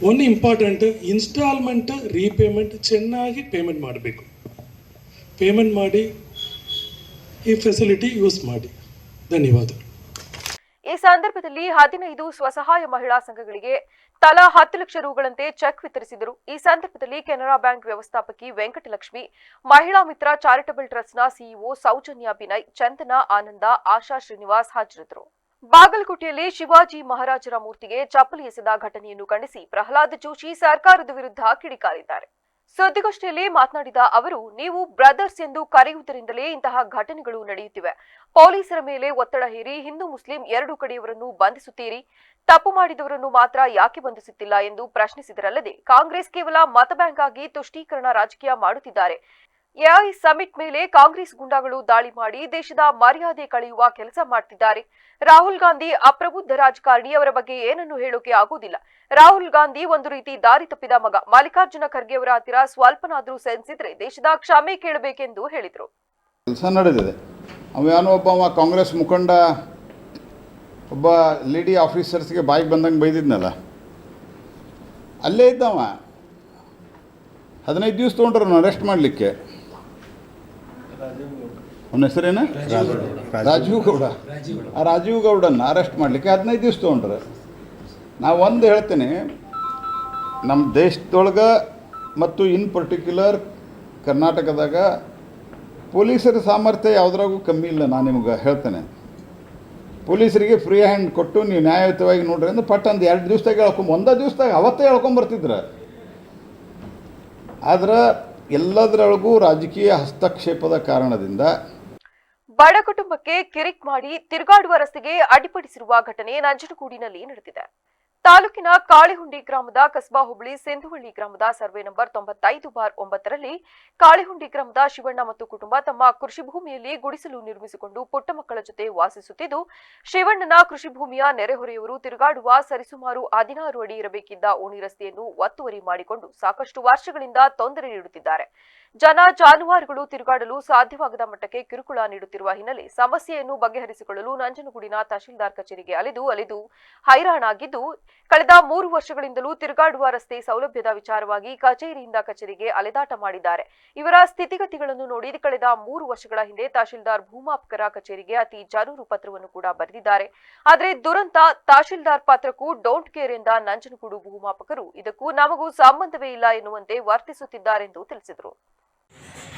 ಒಂದು ಇಂಪಾರ್ಟೆಂಟ್, ಇನ್ಸ್ಟಾಲ್ಮೆಂಟ್ ರೀಪೇಮೆಂಟ್ ಚೆನ್ನಾಗಿ ಪೇಮೆಂಟ್ ಮಾಡಬೇಕು. ಪೇಮೆಂಟ್ ಮಾಡಿ ಈ ಫೆಸಿಲಿಟಿ ಯೂಸ್ ಮಾಡಿ. ಧನ್ಯವಾದಗಳು. ಈ ಸಂದರ್ಭದಲ್ಲಿ 15 ಸ್ವಸಹಾಯ ಮಹಿಳಾ ಸಂಘಗಳಿಗೆ ತಲಾ 10 ಲಕ್ಷ ರೂಗಳಂತೆ ಚೆಕ್ ವಿತರಿಸಿದರು. ಈ ಸಂದರ್ಭದಲ್ಲಿ ಕೆನರಾ ಬ್ಯಾಂಕ್ ವ್ಯವಸ್ಥಾಪಕಿ ವೆಂಕಟಲಕ್ಷ್ಮಿ, ಮಹಿಳಾ ಮಿತ್ರ ಚಾರಿಟಬಲ್ ಟ್ರಸ್ಟ್ನ ಸಿಇಒ ಸೌಜನ್ಯ ಬಿನಯ್, ಚಂದನಾ ಆನಂದ, ಆಶಾ ಶ್ರೀನಿವಾಸ್ ಹಾಜರಿದ್ದರು. ಬಾಗಲಕೋಟೆಯಲ್ಲಿ ಶಿವಾಜಿ ಮಹಾರಾಜರ ಮೂರ್ತಿಗೆ ಚಪ್ಪಲಿ ಎಸೆದ ಘಟನೆಯನ್ನು ಖಂಡಿಸಿ ಪ್ರಹ್ಲಾದ್ ಜೋಶಿ ಸರ್ಕಾರದ ವಿರುದ್ಧ ಕಿಡಿಕಾರಿದ್ದಾರೆ. ಸುದ್ದಿಗೋಷ್ಠಿಯಲ್ಲಿ ಮಾತನಾಡಿದ ಅವರು, ನೀವು ಬ್ರದರ್ಸ್ ಎಂದು ಕರೆಯುವುದರಿಂದಲೇ ಇಂತಹ ಘಟನೆಗಳು ನಡೆಯುತ್ತಿವೆ. ಪೊಲೀಸರ ಮೇಲೆ ಒತ್ತಡ ಹೇರಿ ಹಿಂದೂ ಮುಸ್ಲಿಂ ಎರಡೂ ಕಡೆಯವರನ್ನು ಬಂಧಿಸುತ್ತೀರಿ. ತಪ್ಪು ಮಾಡಿದವರನ್ನು ಮಾತ್ರ ಯಾಕೆ ಬಂಧಿಸುತ್ತಿಲ್ಲ ಎಂದು ಪ್ರಶ್ನಿಸಿದರಲ್ಲದೆ, ಕಾಂಗ್ರೆಸ್ ಕೇವಲ ಮತ ಬ್ಯಾಂಕ್ ಆಗಿ ತುಷ್ಟೀಕರಣ ರಾಜಕೀಯ ಮಾಡುತ್ತಿದ್ದಾರೆ. ಎಐ ಸಮಿಟ್ ಮೇಲೆ ಕಾಂಗ್ರೆಸ್ ಗುಂಡಾಗಳು ದಾಳಿ ಮಾಡಿ ದೇಶದ ಮರ್ಯಾದೆ ಕಳೆಯುವ ಕೆಲಸ ಮಾಡ್ತಿದ್ದಾರೆ. ರಾಹುಲ್ ಗಾಂಧಿ ಅಪ್ರಬುದ್ಧ ರಾಜಕಾರಣಿ, ಅವರ ಬಗ್ಗೆ ಏನನ್ನು ಹೇಳೋಕೆ ಆಗುವುದಿಲ್ಲ. ರಾಹುಲ್ ಗಾಂಧಿ ಒಂದು ರೀತಿ ದಾರಿ ತಪ್ಪಿದ ಮಗ. ಮಲ್ಲಿಕಾರ್ಜುನ ಖರ್ಗೆ ಅವರ ಹತ್ತಿರ ಸ್ವಲ್ಪನಾದ್ರೂ ಸೆನ್ಸ್ ಇದ್ರೆ ದೇಶದ ಕ್ಷಮೆ ಕೇಳಬೇಕೆಂದು ಹೇಳಿದರು. ಕೆಲಸ ನಡೆದಿದೆ. ಅವನು ಒಬ್ಬ ಕಾಂಗ್ರೆಸ್ ಮುಖಂಡ ಒಬ್ಬ ಲೇಡಿ ಆಫೀಸರ್ಸ್ಗೆ ಬಾಯಿಗೆ ಬಂದಂಗೆ ಬೈದಿದ್ನಲ್ಲ, ಅಲ್ಲೇ ಇದ್ದವ 15 ದಿವಸ ತೊಗೊಂಡ್ರು ಅರೆಸ್ಟ್ ಮಾಡಲಿಕ್ಕೆ. ಅವನ ಹೆಸರೇನ ರಾಜೀವ್ ಗೌಡ. ಆ ರಾಜೀವ್ ಗೌಡನ್ನು ಅರೆಸ್ಟ್ ಮಾಡಲಿಕ್ಕೆ 15 ದಿವಸ ತೊಗೊಂಡ್ರು. ನಾವು ಒಂದು ಹೇಳ್ತೇನೆ, ನಮ್ಮ ದೇಶದೊಳಗೆ ಮತ್ತು ಇನ್ ಪರ್ಟಿಕ್ಯುಲರ್ ಕರ್ನಾಟಕದಾಗ ಪೊಲೀಸರ ಸಾಮರ್ಥ್ಯ ಯಾವುದ್ರಾಗೂ ಕಮ್ಮಿ ಇಲ್ಲ. ನಾನು ನಿಮ್ಗೆ ಹೇಳ್ತೇನೆ, ಪೊಲೀಸರಿಗೆ ಫ್ರೀ ಹ್ಯಾಂಡ್ ಕೊಟ್ಟು ನೀವು ನ್ಯಾಯಯುತವಾಗಿ ನೋಡ್ರಿ ಅಂದ್ರೆ ಪಟ್ ಒಂದು 2 ದಿವಸದಾಗ ಒಂದೇ ದಿವಸದಾಗ ಅವತ್ತೇ ಹೇಳ್ಕೊಂಬರ್ತಿದ್ರು. ಆದ್ರೆ ಎಲ್ಲದರೊಳಗೂ ರಾಜಕೀಯ ಹಸ್ತಕ್ಷೇಪದ ಕಾರಣದಿಂದ ಬಡ ಕುಟುಂಬಕ್ಕೆ ಕಿರಿಕ್ ಮಾಡಿ ತಿರುಗಾಡುವ ರಸ್ತೆಗೆ ಅಡ್ಡಿಪಡಿಸಿರುವ ಘಟನೆ ನಂಜನಗೂಡಿನಲ್ಲಿ ನಡೆದಿದೆ. ತಾಲೂಕಿನ ಕಾಳಿಹುಂಡಿ ಗ್ರಾಮದ ಕಸ್ಬಾ ಹೋಬಳಿ ಸಿಂಧುವಳ್ಳಿ ಗ್ರಾಮದ ಸರ್ವೆ ನಂಬರ್ 95/9ರಲ್ಲಿ ಕಾಳಿಹುಂಡಿ ಗ್ರಾಮದ ಶಿವಣ್ಣ ಮತ್ತು ಕುಟುಂಬ ತಮ್ಮ ಕೃಷಿ ಭೂಮಿಯಲ್ಲಿ ಗುಡಿಸಲು ನಿರ್ಮಿಸಿಕೊಂಡು ಪುಟ್ಟ ಮಕ್ಕಳ ಜೊತೆ ವಾಸಿಸುತ್ತಿದ್ದು, ಶಿವಣ್ಣನ ಕೃಷಿ ಭೂಮಿಯ ನೆರೆಹೊರೆಯವರು ತಿರುಗಾಡುವ ಸರಿಸುಮಾರು 16 ಅಡಿ ಇರಬೇಕಿದ್ದ ಓಣಿ ರಸ್ತೆಯನ್ನು ಒತ್ತುವರಿ ಮಾಡಿಕೊಂಡು ಸಾಕಷ್ಟು ವರ್ಷಗಳಿಂದ ತೊಂದರೆ ನೀಡುತ್ತಿದ್ದಾರೆ. ಜನ ಜಾನುವಾರುಗಳು ತಿರುಗಾಡಲು ಸಾಧ್ಯವಾಗದ ಮಟ್ಟಕ್ಕೆ ಕಿರುಕುಳ ನೀಡುತ್ತಿರುವ ಹಿನ್ನೆಲೆ ಸಮಸ್ಯೆಯನ್ನು ಬಗೆಹರಿಸಿಕೊಳ್ಳಲು ನಂಜನಗೂಡಿನ ತಹಶೀಲ್ದಾರ್ ಕಚೇರಿಗೆ ಅಲೆದು ಹೈರಾಣಾಗಿದ್ದು, ಕಳೆದ 3 ವರ್ಷಗಳಿಂದಲೂ ತಿರುಗಾಡುವ ರಸ್ತೆ ಸೌಲಭ್ಯದ ವಿಚಾರವಾಗಿ ಕಚೇರಿಯಿಂದ ಕಚೇರಿಗೆ ಅಲೆದಾಟ ಮಾಡಿದ್ದಾರೆ. ಇವರ ಸ್ಥಿತಿಗತಿಗಳನ್ನು ನೋಡಿ ಕಳೆದ 3 ವರ್ಷಗಳ ಹಿಂದೆ ತಹಶೀಲ್ದಾರ್ ಭೂಮಾಪಕರ ಕಚೇರಿಗೆ ಅತಿ ಜರೂರು ಪತ್ರವನ್ನು ಕೂಡ ಬರೆದಿದ್ದಾರೆ. ಆದರೆ ದುರಂತ ತಹಶೀಲ್ದಾರ್ ಪತ್ರಕ್ಕೂ ಡೋಂಟ್ ಕೇರ್ ಎಂದ ನಂಜನಗೂಡು ಭೂಮಾಪಕರು ಇದಕ್ಕೂ ನಮಗೂ ಸಂಬಂಧವೇ ಇಲ್ಲ ಎನ್ನುವಂತೆ ವರ್ತಿಸುತ್ತಿದ್ದಾರೆಂದು ತಿಳಿಸಿದರು.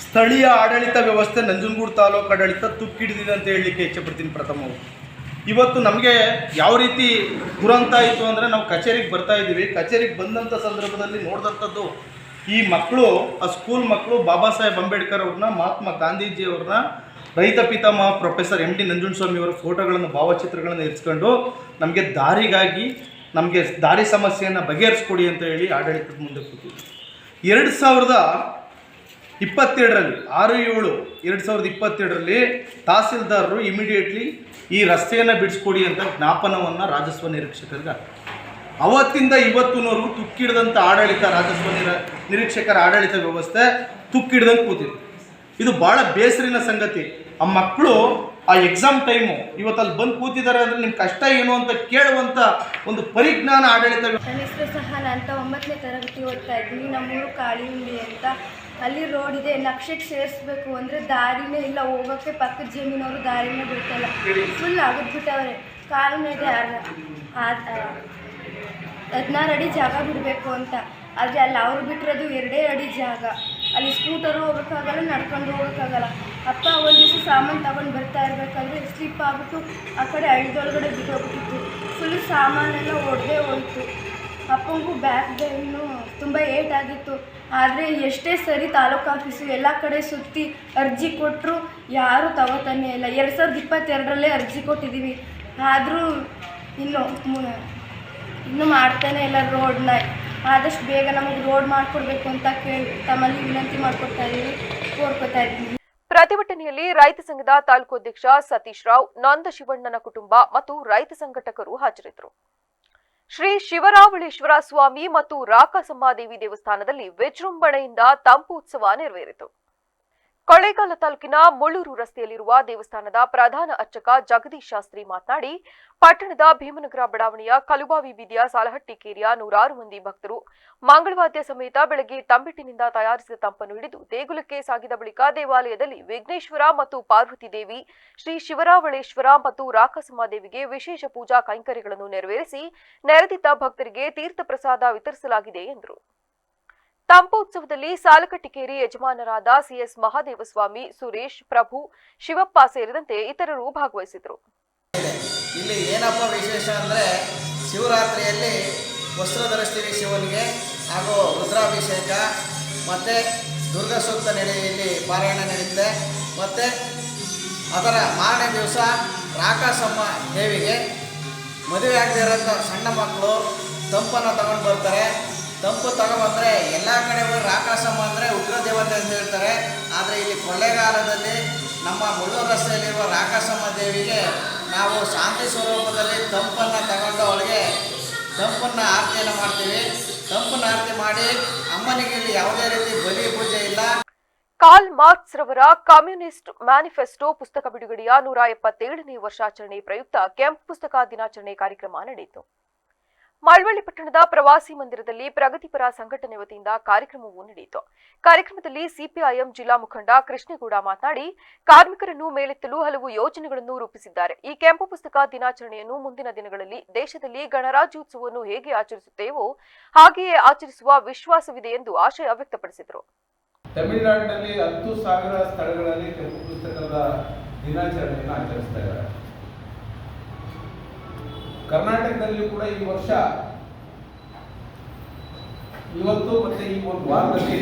ಸ್ಥಳೀಯ ಆಡಳಿತ ವ್ಯವಸ್ಥೆ ನಂಜನಗೂಡು ತಾಲೂಕು ಆಡಳಿತ ತುಕ್ಕಿಡಿದಿದೆ ಅಂತ ಹೇಳಲಿಕ್ಕೆ ಇಚ್ಛೆಪಡ್ತೀನಿ. ಪ್ರಥಮವಾಗಿ ಇವತ್ತು ನಮಗೆ ಯಾವ ರೀತಿ ದುರಂತ ಆಯಿತು ಅಂದರೆ, ನಾವು ಕಚೇರಿಗೆ ಬರ್ತಾ ಇದ್ದೀವಿ. ಕಚೇರಿಗೆ ಬಂದಂಥ ಸಂದರ್ಭದಲ್ಲಿ ನೋಡಿದಂಥದ್ದು ಈ ಮಕ್ಕಳು, ಆ ಸ್ಕೂಲ್ ಮಕ್ಕಳು ಬಾಬಾ ಸಾಹೇಬ್ ಅಂಬೇಡ್ಕರ್ ಅವ್ರನ್ನ, ಮಹಾತ್ಮ ಗಾಂಧೀಜಿಯವ್ರನ್ನ, ರೈತ ಪಿತಾಮಹ ಪ್ರೊಫೆಸರ್ MD ನಂಜುಂಡಸ್ವಾಮಿ ಅವರ ಫೋಟೋಗಳನ್ನು, ಭಾವಚಿತ್ರಗಳನ್ನು ಇರಿಸ್ಕೊಂಡು ನಮಗೆ ದಾರಿಗಾಗಿ, ನಮಗೆ ದಾರಿ ಸಮಸ್ಯೆಯನ್ನು ಬಗೆಹರಿಸ್ಕೊಡಿ ಅಂತ ಹೇಳಿ ಆಡಳಿತದ ಮುಂದೆ ಕೂತಿದ್ವಿ. 2022ರಲ್ಲಿ 6/7/2022ರಲ್ಲಿ ತಹಸೀಲ್ದಾರರು ಇಮಿಡಿಯೇಟ್ಲಿ ಈ ರಸ್ತೆಯನ್ನು ಬಿಡಿಸ್ಕೊಡಿ ಅಂತ ಜ್ಞಾಪನವನ್ನು ರಾಜಸ್ವ ನಿರೀಕ್ಷಕರಿಗೆ ಅವತ್ತಿಂದ ಇವತ್ತಿನವರೆಗೂ ತುಕ್ಕಿಡ್ದಂಥ ಆಡಳಿತ, ರಾಜಸ್ವ ನಿರೀಕ್ಷಕರ ಆಡಳಿತ ವ್ಯವಸ್ಥೆ ತುಕ್ಕಿಡ್ದಂಗೆ ಕೂತಿದೆ. ಇದು ಭಾಳ ಬೇಸರಿನ ಸಂಗತಿ. ಆ ಮಕ್ಕಳು ಆ ಎಕ್ಸಾಮ್ ಟೈಮು ಇವತ್ತಲ್ಲಿ ಬಂದು ಕೂತಿದ್ದಾರೆ ಅಂದರೆ ನಿಮ್ಮ ಕಷ್ಟ ಏನು ಅಂತ ಕೇಳುವಂಥ ಒಂದು ಪರಿಜ್ಞಾನ ಆಡಳಿತ. ನನ್ನ ಹೆಸರು ಸಹನ ಅಂತ, 9ನೇ ತರಗತಿ ಓದ್ತಾ ಇದ್ದೀನಿ. ನಮ್ಮೂರು ಕಾಳಿಹುಂಡಿ ಅಂತ. ಅಲ್ಲಿ ರೋಡ್ ಇದೆ, ನಕ್ಷೆಗೆ ಸೇರಿಸ್ಬೇಕು ಅಂದರೆ ದಾರಿನೇ ಇಲ್ಲ ಹೋಗೋಕ್ಕೆ. ಪಕ್ಕದ ಜಮೀನವರು ದಾರಿನೇ ಬಿಡ್ತಾಯಿಲ್ಲ, ಫುಲ್ ಆಗಿದ್ಬಿಟ್ಟವ್ರೆ. ಕಾನೂನು ಇದೆ 16 ಅಡಿ ಜಾಗ ಬಿಡಬೇಕು ಅಂತ. ಆದರೆ ಅಲ್ಲಿ ಅವ್ರು ಬಿಟ್ಟಿರೋದು 2 ಅಡಿ ಜಾಗ. ಅಲ್ಲಿ ಸ್ಕೂಟರು ಹೋಗೋಕ್ಕಾಗಲ್ಲ, ನಡ್ಕೊಂಡು ಹೋಗೋಕ್ಕಾಗಲ್ಲ. ಅಪ್ಪ ಒಂದು ದಿವಸ ಸಾಮಾನು ತಗೊಂಡು ಬರ್ತಾ ಇರಬೇಕಾದ್ರೆ ಸ್ಲಿಪ್ ಆಗಿಬಿಟ್ಟು ಆ ಕಡೆ ಹಳ್ಳದೊಳಗಡೆ ಬಿಟ್ಟೋಗ್ಬಿಟ್ಟಿತ್ತು. ಫುಲ್ ಸಾಮಾನೆಲ್ಲ ಒಡೆದೇ ಹೋಯಿತು. ಅಪ್ಪಂಗೂ ಬ್ಯಾಕ್ ಬೇನು ತುಂಬ ಏಟಾಗಿತ್ತು. ಆದರೆ ಎಷ್ಟೇ ಸರಿ ತಾಲೂಕು ಆಫೀಸು ಎಲ್ಲ ಕಡೆ ಸುತ್ತಿ ಅರ್ಜಿ ಕೊಟ್ಟರು ಯಾರೂ ತಗೋತಾನೆ ಇಲ್ಲ. 2022ರಲ್ಲೇ ಅರ್ಜಿ ಕೊಟ್ಟಿದ್ದೀವಿ, ಆದರೂ ಇನ್ನೂ ಮಾಡ್ತಾನೆ ಇಲ್ಲ ರೋಡ್ನ. ಆದಷ್ಟು ಬೇಗ ನಮಗೆ ರೋಡ್ ಮಾಡಿಕೊಡ್ಬೇಕು ಅಂತ ತಮ್ಮಲ್ಲಿ ವಿನಂತಿ ಮಾಡ್ಕೊಡ್ತಾ ಇದ್ದೀವಿ, ಕೋರ್ಕೊತಾ ಇದ್ದೀವಿ. ಪ್ರತಿಭಟನೆಯಲ್ಲಿ ರೈತ ಸಂಘದ ತಾಲೂಕು ಅಧ್ಯಕ್ಷ ಸತೀಶ್ ರಾವ್, ನೊಂದ ಶಿವಣ್ಣನ ಕುಟುಂಬ ಮತ್ತು ರೈತ ಸಂಘಟಕರು ಹಾಜರಿದ್ದರು. ಶ್ರೀ ಶಿವರಾವಳೇಶ್ವರ ಸ್ವಾಮಿ ಮತ್ತು ರಾಕಸಮ್ಮಾದೇವಿ ದೇವಸ್ಥಾನದಲ್ಲಿ ವಿಜೃಂಭಣೆಯಿಂದ ತಂಪು ಉತ್ಸವ ನೆರವೇರಿತು. ಕೊಳ್ಳೇಗಾಲ ತಾಲೂಕಿನ ಮುಳ್ಳೂರು ರಸ್ತೆಯಲ್ಲಿರುವ ದೇವಸ್ಥಾನದ ಪ್ರಧಾನ ಅರ್ಚಕ ಜಗದೀಶ್ ಶಾಸ್ತ್ರಿ ಮಾತನಾಡಿ, ಪಟ್ಟಣದ ಭೀಮನಗರ ಬಡಾವಣೆಯ ಕಲುಬಾವಿ ಬೀದಿಯ ಸಾಲಹಟ್ಟಿ ಕೇರಿಯ 100 ಮಂದಿ ಭಕ್ತರು ಮಂಗಳವಾದ್ಯ ಸಮೇತ ಬೆಳಗ್ಗೆ ತಂಬಿಟ್ಟಿನಿಂದ ತಯಾರಿಸಿದ ತಂಪನ್ನು ಹಿಡಿದು ದೇಗುಲಕ್ಕೆ ಸಾಗಿದ ಬಳಿಕ ದೇವಾಲಯದಲ್ಲಿ ವಿಘ್ನೇಶ್ವರ ಮತ್ತು ಪಾರ್ವತಿ ದೇವಿ, ಶ್ರೀ ಶಿವರಾವಳೇಶ್ವರ ಮತ್ತು ರಾಕಸಮ್ಮಾದೇವಿಗೆ ವಿಶೇಷ ಪೂಜಾ ಕೈಂಕರ್ಯಗಳನ್ನು ನೆರವೇರಿಸಿ ನೆರೆದಿದ್ದ ಭಕ್ತರಿಗೆ ತೀರ್ಥ ಪ್ರಸಾದ ವಿತರಿಸಲಾಗಿದೆ ಎಂದರು. ತಂಪೋತ್ಸವದಲ್ಲಿ ಸಾಲಕಟ್ಟಿಕೇರಿ ಯಜಮಾನರಾದ CS ಮಹಾದೇವಸ್ವಾಮಿ, ಸುರೇಶ್, ಪ್ರಭು, ಶಿವಪ್ಪ ಸೇರಿದಂತೆ ಇತರರು ಭಾಗವಹಿಸಿದರು. ಇಲ್ಲಿ ಏನಪ್ಪ ವಿಶೇಷ ಅಂದರೆ ಶಿವರಾತ್ರಿಯಲ್ಲಿ ವಸ್ತ್ರ ಧರಿಸ್ತೀವಿ ಶಿವನಿಗೆ, ಹಾಗೂ ರುದ್ರಾಭಿಷೇಕ ಮತ್ತು ದುರ್ಗಾ ಸೂಕ್ತ ಇಲ್ಲಿ ಪಾರಾಯಣ ನಡೆಯುತ್ತೆ. ಮತ್ತು ಅದರ ಮಾರನೇ ದಿವಸ ರಾಕಾಸಮ್ಮ ದೇವಿಗೆ ಮದುವೆ ಆಗದೆ ಇರೋಂಥ ಸಣ್ಣ ಮಕ್ಕಳು ತಂಪನ್ನು ತಗೊಂಡು ಬರ್ತಾರೆ. ತಂಪು ತಗೊಂಡ್ಬಂದರೆ ಎಲ್ಲ ಕಡೆ ರಾಕಾಸಮ್ಮ ಅಂದರೆ ಉಗ್ರ ದೇವತೆ ಅಂತ ಹೇಳ್ತಾರೆ. ಆದರೆ ಇಲ್ಲಿ ಕೊಳ್ಳೇಗಾಲದಲ್ಲಿ ನಮ್ಮ ಮುಳ್ಳೂರು ರಸ್ತೆಯಲ್ಲಿರುವ ರಾಕಾಸಮ್ಮ ದೇವಿಗೆ ನಾವು ಶಾಂತಿ ಸ್ವರೂಪದಲ್ಲಿ ತಂಪನ್ನು ತಗೊಂಡು ಅವಳಿಗೆ ತಂಪನ್ನು ಆರತಿಯನ್ನು ಮಾಡ್ತೀವಿ. ತಂಪನ್ನು ಆರತಿ ಮಾಡಿ ಅಮ್ಮನಿಗೆ ಇಲ್ಲಿ ಯಾವುದೇ ರೀತಿ ಬಲಿ ಪೂಜೆ ಇಲ್ಲ. ಕಾರ್ಲ್ ಮಾರ್ಕ್ಸ್ ರವರ ಕಮ್ಯುನಿಸ್ಟ್ ಮ್ಯಾನಿಫೆಸ್ಟೋ ಪುಸ್ತಕ ಬಿಡುಗಡೆಯ 177ನೇ ವರ್ಷಾಚರಣೆ ಪ್ರಯುಕ್ತ ಕೆಂಪು ಪುಸ್ತಕ ದಿನಾಚರಣೆ ಕಾರ್ಯಕ್ರಮ ನಡೆಯಿತು. ಮಳವಳ್ಳಿ ಪಟ್ಟಣದ ಪ್ರವಾಸಿ ಮಂದಿರದಲ್ಲಿ ಪ್ರಗತಿಪರ ಸಂಘಟನೆ ವತಿಯಿಂದ ಕಾರ್ಯಕ್ರಮವೂ ನಡೆಯಿತು. ಕಾರ್ಯಕ್ರಮದಲ್ಲಿ ಸಿಪಿಐಎಂ ಜಿಲ್ಲಾ ಮುಖಂಡ ಕೃಷ್ಣೇಗೌಡ ಮಾತನಾಡಿ, ಕಾರ್ಮಿಕರನ್ನು ಮೇಲೆತ್ತಲು ಹಲವು ಯೋಜನೆಗಳನ್ನು ರೂಪಿಸಿದ್ದಾರೆ. ಈ ಕೆಂಪು ಪುಸ್ತಕ ದಿನಾಚರಣೆಯನ್ನು ಮುಂದಿನ ದಿನಗಳಲ್ಲಿ ದೇಶದಲ್ಲಿ ಗಣರಾಜ್ಯೋತ್ಸವವನ್ನು ಹೇಗೆ ಆಚರಿಸುತ್ತೇವೋ ಹಾಗೆಯೇ ಆಚರಿಸುವ ವಿಶ್ವಾಸವಿದೆ ಎಂದು ಆಶಯ ವ್ಯಕ್ತಪಡಿಸಿದರು. ತಮಿಳುನಾಡಿನಲ್ಲಿ 10,000 ಸ್ಥಳಗಳಲ್ಲಿ ಕೆಂಪು ಪುಸ್ತಕದ ದಿನಾಚರಣೆಯನ್ನು ಆಚರಿಸ್ತಾ ಇದ್ದಾರೆ. ಕರ್ನಾಟಕದಲ್ಲಿ ಕೂಡ ಈ ವರ್ಷ ಇವತ್ತು ಮತ್ತೆ ಈ ಒಂದು ವಾರದಲ್ಲಿ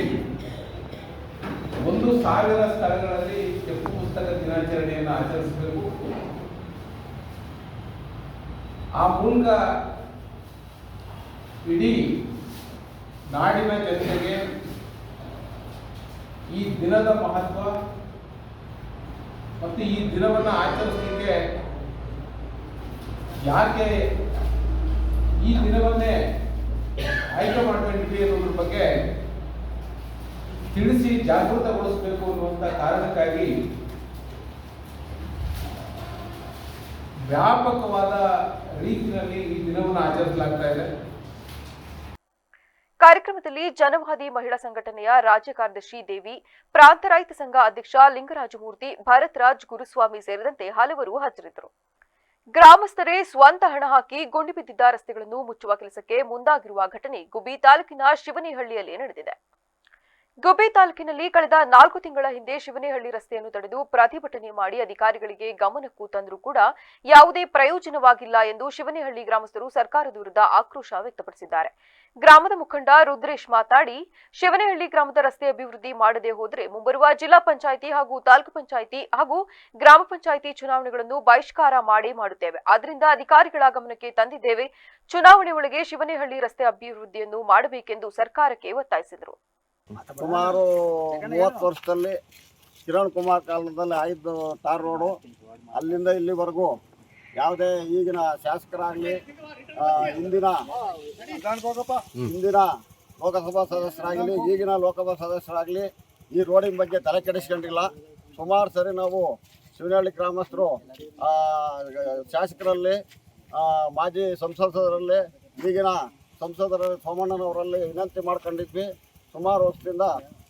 1,000 ಸ್ಥಳಗಳಲ್ಲಿ ಕೆಂಪು ಪುಸ್ತಕ ದಿನಾಚರಣೆಯನ್ನು ಆಚರಿಸಬೇಕು. ಆ ಮೂಲಕ ಇಡೀ ನಾಡಿನ ಜನತೆಗೆ ಈ ದಿನದ ಮಹತ್ವ ಮತ್ತು ಈ ದಿನವನ್ನು ಆಚರಿಸಲಿಕ್ಕೆ ಯಾಕೆ ಈ ದಿನವನ್ನೇ ಆಯ್ಕೆ ಮಾಡಬೇಕಿದೆ ಅನ್ನೋದ್ರ ಬಗ್ಗೆ ತಿಳಿಸಿ ಜಾಗೃತಗೊಳಿಸಬೇಕು ಅನ್ನುವಂಥ ಕಾರಣಕ್ಕಾಗಿ ವ್ಯಾಪಕವಾದ ರೀತಿಯಲ್ಲಿ ಈ ದಿನವನ್ನು ಆಚರಿಸಲಾಗ್ತಾ ಇದೆ. ಕಾರ್ಯಕ್ರಮದಲ್ಲಿ ಜನವಾದಿ ಮಹಿಳಾ ಸಂಘಟನೆಯ ರಾಜ್ಯ ಕಾರ್ಯದರ್ಶಿ ದೇವಿ, ಪ್ರಾಂತ ರೈತ ಸಂಘ ಅಧ್ಯಕ್ಷ ಲಿಂಗರಾಜಮೂರ್ತಿ, ಭರತ್ ರಾಜ್, ಗುರುಸ್ವಾಮಿ ಸೇರಿದಂತೆ ಹಲವರು ಹಾಜರಿದ್ದರು. ಗ್ರಾಮಸ್ಥರೇ ಸ್ವಂತ ಹಣ ಹಾಕಿ ಗುಂಡಿ ಬಿದ್ದಿದ್ದ ರಸ್ತೆಗಳನ್ನು ಮುಚ್ಚುವ ಕೆಲಸಕ್ಕೆ ಮುಂದಾಗಿರುವ ಘಟನೆ ಗುಬ್ಬಿ ತಾಲೂಕಿನ ಶಿವನೇಹಳ್ಳಿಯಲ್ಲಿ ನಡೆದಿದೆ. ಗುಬ್ಬಿ ತಾಲೂಕಿನಲ್ಲಿ ಕಳೆದ 4 ತಿಂಗಳ ಹಿಂದೆ ಶಿವನೇಹಳ್ಳಿ ರಸ್ತೆಯನ್ನು ತಡೆದು ಪ್ರತಿಭಟನೆ ಮಾಡಿ ಅಧಿಕಾರಿಗಳಿಗೆ ಗಮನಕ್ಕೂ ತಂದರೂ ಕೂಡ ಯಾವುದೇ ಪ್ರಯೋಜನವಾಗಿಲ್ಲ ಎಂದು ಶಿವನೇಹಳ್ಳಿ ಗ್ರಾಮಸ್ಥರು ಸರ್ಕಾರದ ವಿರುದ್ಧ ಆಕ್ರೋಶ ವ್ಯಕ್ತಪಡಿಸಿದ್ದಾರೆ. ಗ್ರಾಮದ ಮುಖಂಡ ರುದ್ರೇಶ್ ಮಾತನಾಡಿ, ಶಿವನೇಹಳ್ಳಿ ಗ್ರಾಮದ ರಸ್ತೆ ಅಭಿವೃದ್ಧಿ ಮಾಡದೆ ಹೋದರೆ ಮುಂಬರುವ ಜಿಲ್ಲಾ ಪಂಚಾಯಿತಿ ಹಾಗೂ ತಾಲೂಕು ಪಂಚಾಯಿತಿ ಹಾಗೂ ಗ್ರಾಮ ಪಂಚಾಯಿತಿ ಚುನಾವಣೆಗಳನ್ನು ಬಹಿಷ್ಕಾರ ಮಾಡುತ್ತೇವೆ. ಆದ್ದರಿಂದ ಅಧಿಕಾರಿಗಳ ಗಮನಕ್ಕೆ ತಂದಿದ್ದೇವೆ. ಚುನಾವಣೆ ಒಳಗೆ ಶಿವನೇಹಳ್ಳಿ ರಸ್ತೆ ಅಭಿವೃದ್ಧಿಯನ್ನು ಮಾಡಬೇಕೆಂದು ಸರ್ಕಾರಕ್ಕೆ ಒತ್ತಾಯಿಸಿದರು. ಸುಮಾರು 30 ವರ್ಷದಲ್ಲಿ ಕಿರಣ್ ಕುಮಾರ್ ಕಾಲದಲ್ಲಿ ಆಯ್ದು ಟಾರ್ ರೋಡು, ಅಲ್ಲಿಂದ ಇಲ್ಲಿವರೆಗೂ ಯಾವುದೇ ಈಗಿನ ಶಾಸಕರಾಗಲಿ ಹಿಂದಿನ ಲೋಕಸಭಾ ಸದಸ್ಯರಾಗಲಿ ಈಗಿನ ಲೋಕಸಭಾ ಸದಸ್ಯರಾಗಲಿ ಈ ರೋಡಿನ ಬಗ್ಗೆ ತಲೆ ಕೆಡಿಸ್ಕೊಂಡಿಲ್ಲ. ಸುಮಾರು ಸರಿ ನಾವು ಶಿವನಹಳ್ಳಿ ಗ್ರಾಮಸ್ಥರು ಶಾಸಕರಲ್ಲಿ, ಮಾಜಿ ಸಂಸದರಲ್ಲಿ, ಈಗಿನ ಸಂಸದರಲ್ಲಿ ಸೋಮಣ್ಣನವರಲ್ಲಿ ವಿನಂತಿ ಮಾಡ್ಕೊಂಡಿದ್ವಿ. ಸುಮಾರು ವರ್ಷದಿಂದ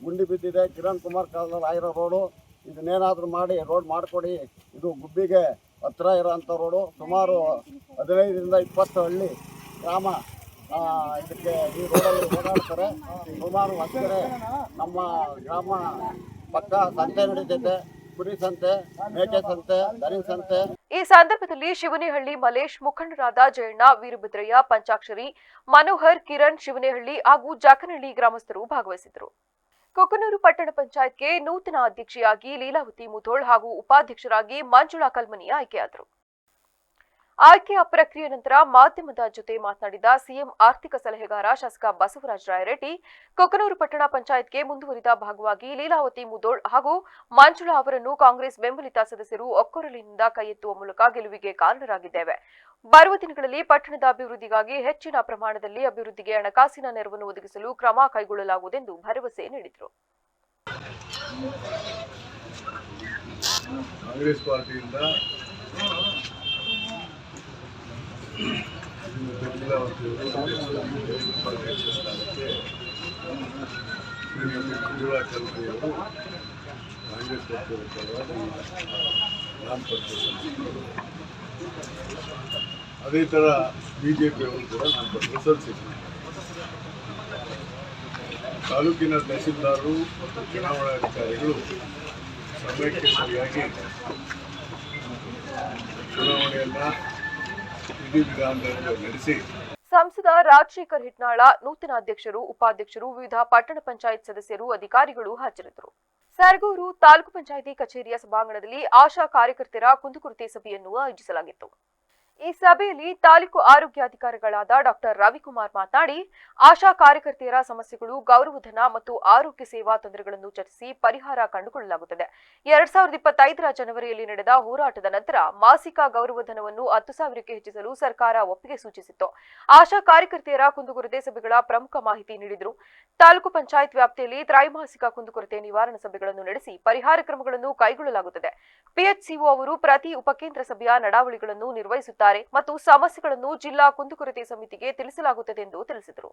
ಗುಂಡಿ ಬಿದ್ದಿದೆ. ಕಿರಣ್ ಕುಮಾರ್ ಕಾಲದಲ್ಲಿ ಆಗಿರೋ ರೋಡು, ಇದನ್ನೇನಾದರೂ ಮಾಡಿ ರೋಡ್ ಮಾಡಿಕೊಡಿ. ಇದು ಗುಬ್ಬಿಗೆ ಹತ್ತಿರ ಇರೋಂಥ ರೋಡು. ಸುಮಾರು 15ರಿಂದ 20 ಹಳ್ಳಿ ಗ್ರಾಮ ಇದಕ್ಕೆ ಈ ರೋಡಲ್ಲಿ ಓಡಾಡ್ತಾರೆ. ಸುಮಾರು ಹತ್ತಿರ ನಮ್ಮ ಗ್ರಾಮ ಪಕ್ಕ ಸಂತೆ ನಡೀತೈತೆ, ಕುರಿ ಸಂತೆ, ಮೇಕೆ ಸಂತೆ, ದನಿ ಸಂತೆ. ಈ ಸಂದರ್ಭದಲ್ಲಿ ಶಿವನೇಹಳ್ಳಿ ಮಲೇಶ್, ಮುಖಂಡರಾದ ಜಯಣ್ಣ, ವೀರಭದ್ರಯ್ಯ, ಪಂಚಾಕ್ಷರಿ, ಮನೋಹರ್, ಕಿರಣ್, ಶಿವನೇಹಳ್ಳಿ ಹಾಗೂ ಜಾಕನಹಳ್ಳಿ ಗ್ರಾಮಸ್ಥರು ಭಾಗವಹಿಸಿದರು. ಕೊಕ್ಕನೂರು ಪಟ್ಟಣ ಪಂಚಾಯತ್ಗೆ ನೂತನ ಅಧ್ಯಕ್ಷೆಯಾಗಿ ಲೀಲಾವತಿ ಮುಧೋಳ್ ಹಾಗೂ ಉಪಾಧ್ಯಕ್ಷರಾಗಿ ಮಂಜುಳಾ ಕಲ್ಮನಿ ಆಯ್ಕೆಯಾದರು. ಆಯ್ಕೆಯ ಪ್ರಕ್ರಿಯೆ ನಂತರ ಮಾಧ್ಯಮದ ಜೊತೆ ಮಾತನಾಡಿದ ಸಿಎಂ ಆರ್ಥಿಕ ಸಲಹೆಗಾರ ಶಾಸಕ ಬಸವರಾಜ ರಾಯರೆಡ್ಡಿ, ಕೊಕ್ಕನೂರು ಪಟ್ಟಣ ಪಂಚಾಯತ್ಗೆ ಮುಂದುವರಿದ ಭಾಗವಾಗಿ ಲೀಲಾವತಿ ಮುಧೋಳ್ ಹಾಗೂ ಮಂಜುಳಾ ಅವರನ್ನು ಕಾಂಗ್ರೆಸ್ ಬೆಂಬಲಿತ ಸದಸ್ಯರು ಒಕ್ಕೊರಲಿನಿಂದ ಕೈಯೆತ್ತುವ ಮೂಲಕ ಗೆಲುವಿಗೆ ಕಾರಣರಾಗಿದ್ದೇವೆ. ಬರುವ ದಿನಗಳಲ್ಲಿ ಪಟ್ಟಣದ ಅಭಿವೃದ್ಧಿಗಾಗಿ ಹೆಚ್ಚಿನ ಪ್ರಮಾಣದಲ್ಲಿ ಅಭಿವೃದ್ಧಿಗೆ ಹಣಕಾಸಿನ ನೆರವನ್ನು ಒದಗಿಸಲು ಕ್ರಮ ಕೈಗೊಳ್ಳಲಾಗುವುದೆಂದು ಭರವಸೆ ನೀಡಿದರು. ಕಾಂಗ್ರೆಸ್ ಪಾರ್ಟಿಯಿಂದ ಕಾಂಗ್ರೆಸ್ ಪಕ್ಷದ ಪರವಾಗಿ ನಾಮಪತ್ರ ಸಲ್ಲಿಸಿದರು. ಅದೇ ಥರ ಬಿಜೆಪಿಯವರು ಕೂಡ ನಾಮಪತ್ರ ಸಲ್ಲಿಸಿದರು. ತಾಲೂಕಿನ ತಹಸೀಲ್ದಾರರು ಮತ್ತು ಚುನಾವಣಾಧಿಕಾರಿಗಳು ಸಮಯಕ್ಕೆ ಸರಿಯಾಗಿ ಚುನಾವಣೆಯನ್ನು ವಿಧಿವಿಧಾನಗಳನ್ನು ನಡೆಸಿ ಸಂಸದ ರಾಜಶೇಖರ್ ಹಿಟ್ನಾಳ ನೂತನ ಅಧ್ಯಕ್ಷರು, ಉಪಾಧ್ಯಕ್ಷರು, ವಿವಿಧ ಪಟ್ಟಣ ಪಂಚಾಯತ್ ಸದಸ್ಯರು, ಅಧಿಕಾರಿಗಳು ಹಾಜರಿದ್ದರು. ಸರಗೂರು ತಾಲೂಕು ಪಂಚಾಯಿತಿ ಕಚೇರಿಯ ಸಭಾಂಗಣದಲ್ಲಿ ಆಶಾ ಕಾರ್ಯಕರ್ತರ ಕುಂದುಕೊರತೆ ಸಭೆಯನ್ನು ಆಯೋಜಿಸಲಾಗಿತ್ತು. ಈ ಸಭೆಯಲ್ಲಿ ತಾಲೂಕು ಆರೋಗ್ಯಾಧಿಕಾರಿಗಳಾದ ಡಾಕ್ಟರ್ ರವಿಕುಮಾರ್ ಮಾತನಾಡಿ, ಆಶಾ ಕಾರ್ಯಕರ್ತೆಯರ ಸಮಸ್ಯೆಗಳು, ಗೌರವಧನ ಮತ್ತು ಆರೋಗ್ಯ ಸೇವಾ ತೊಂದರೆಗಳನ್ನು ಚರ್ಚಿಸಿ ಪರಿಹಾರ ಕಂಡುಕೊಳ್ಳಲಾಗುತ್ತದೆ. 2025ರ ಜನವರಿಯಲ್ಲಿ ನಡೆದ ಹೋರಾಟದ ನಂತರ ಮಾಸಿಕ ಗೌರವಧನವನ್ನು 10,000ಕ್ಕೆ ಹೆಚ್ಚಿಸಲು ಸರ್ಕಾರ ಒಪ್ಪಿಗೆ ಸೂಚಿಸಿತ್ತು. ಆಶಾ ಕಾರ್ಯಕರ್ತೆಯರ ಕುಂದುಕೊರತೆ ಸಭೆಗಳ ಪ್ರಮುಖ ಮಾಹಿತಿ ನೀಡಿದರು. ತಾಲೂಕು ಪಂಚಾಯತ್ ವ್ಯಾಪ್ತಿಯಲ್ಲಿ ತ್ರೈಮಾಸಿಕ ಕುಂದುಕೊರತೆ ನಿವಾರಣಾ ಸಭೆಗಳನ್ನು ನಡೆಸಿ ಪರಿಹಾರ ಕ್ರಮಗಳನ್ನು ಕೈಗೊಳ್ಳಲಾಗುತ್ತದೆ. ಪಿಎಚ್ಸಿಒ ಅವರು ಪ್ರತಿ ಉಪಕೇಂದ್ರ ಸಭೆಯ ನಡಾವಳಿಗಳನ್ನು ನಿರ್ವಹಿಸುತ್ತಾರೆ ಮತ್ತು ಸಮಸ್ಯೆಗಳನ್ನು ಜಿಲ್ಲಾ ಕುಂದುಕೊರತೆ ಸಮಿತಿಗೆ ತಿಳಿಸಲಾಗುತ್ತದೆ ಎಂದು ತಿಳಿಸಿದರು.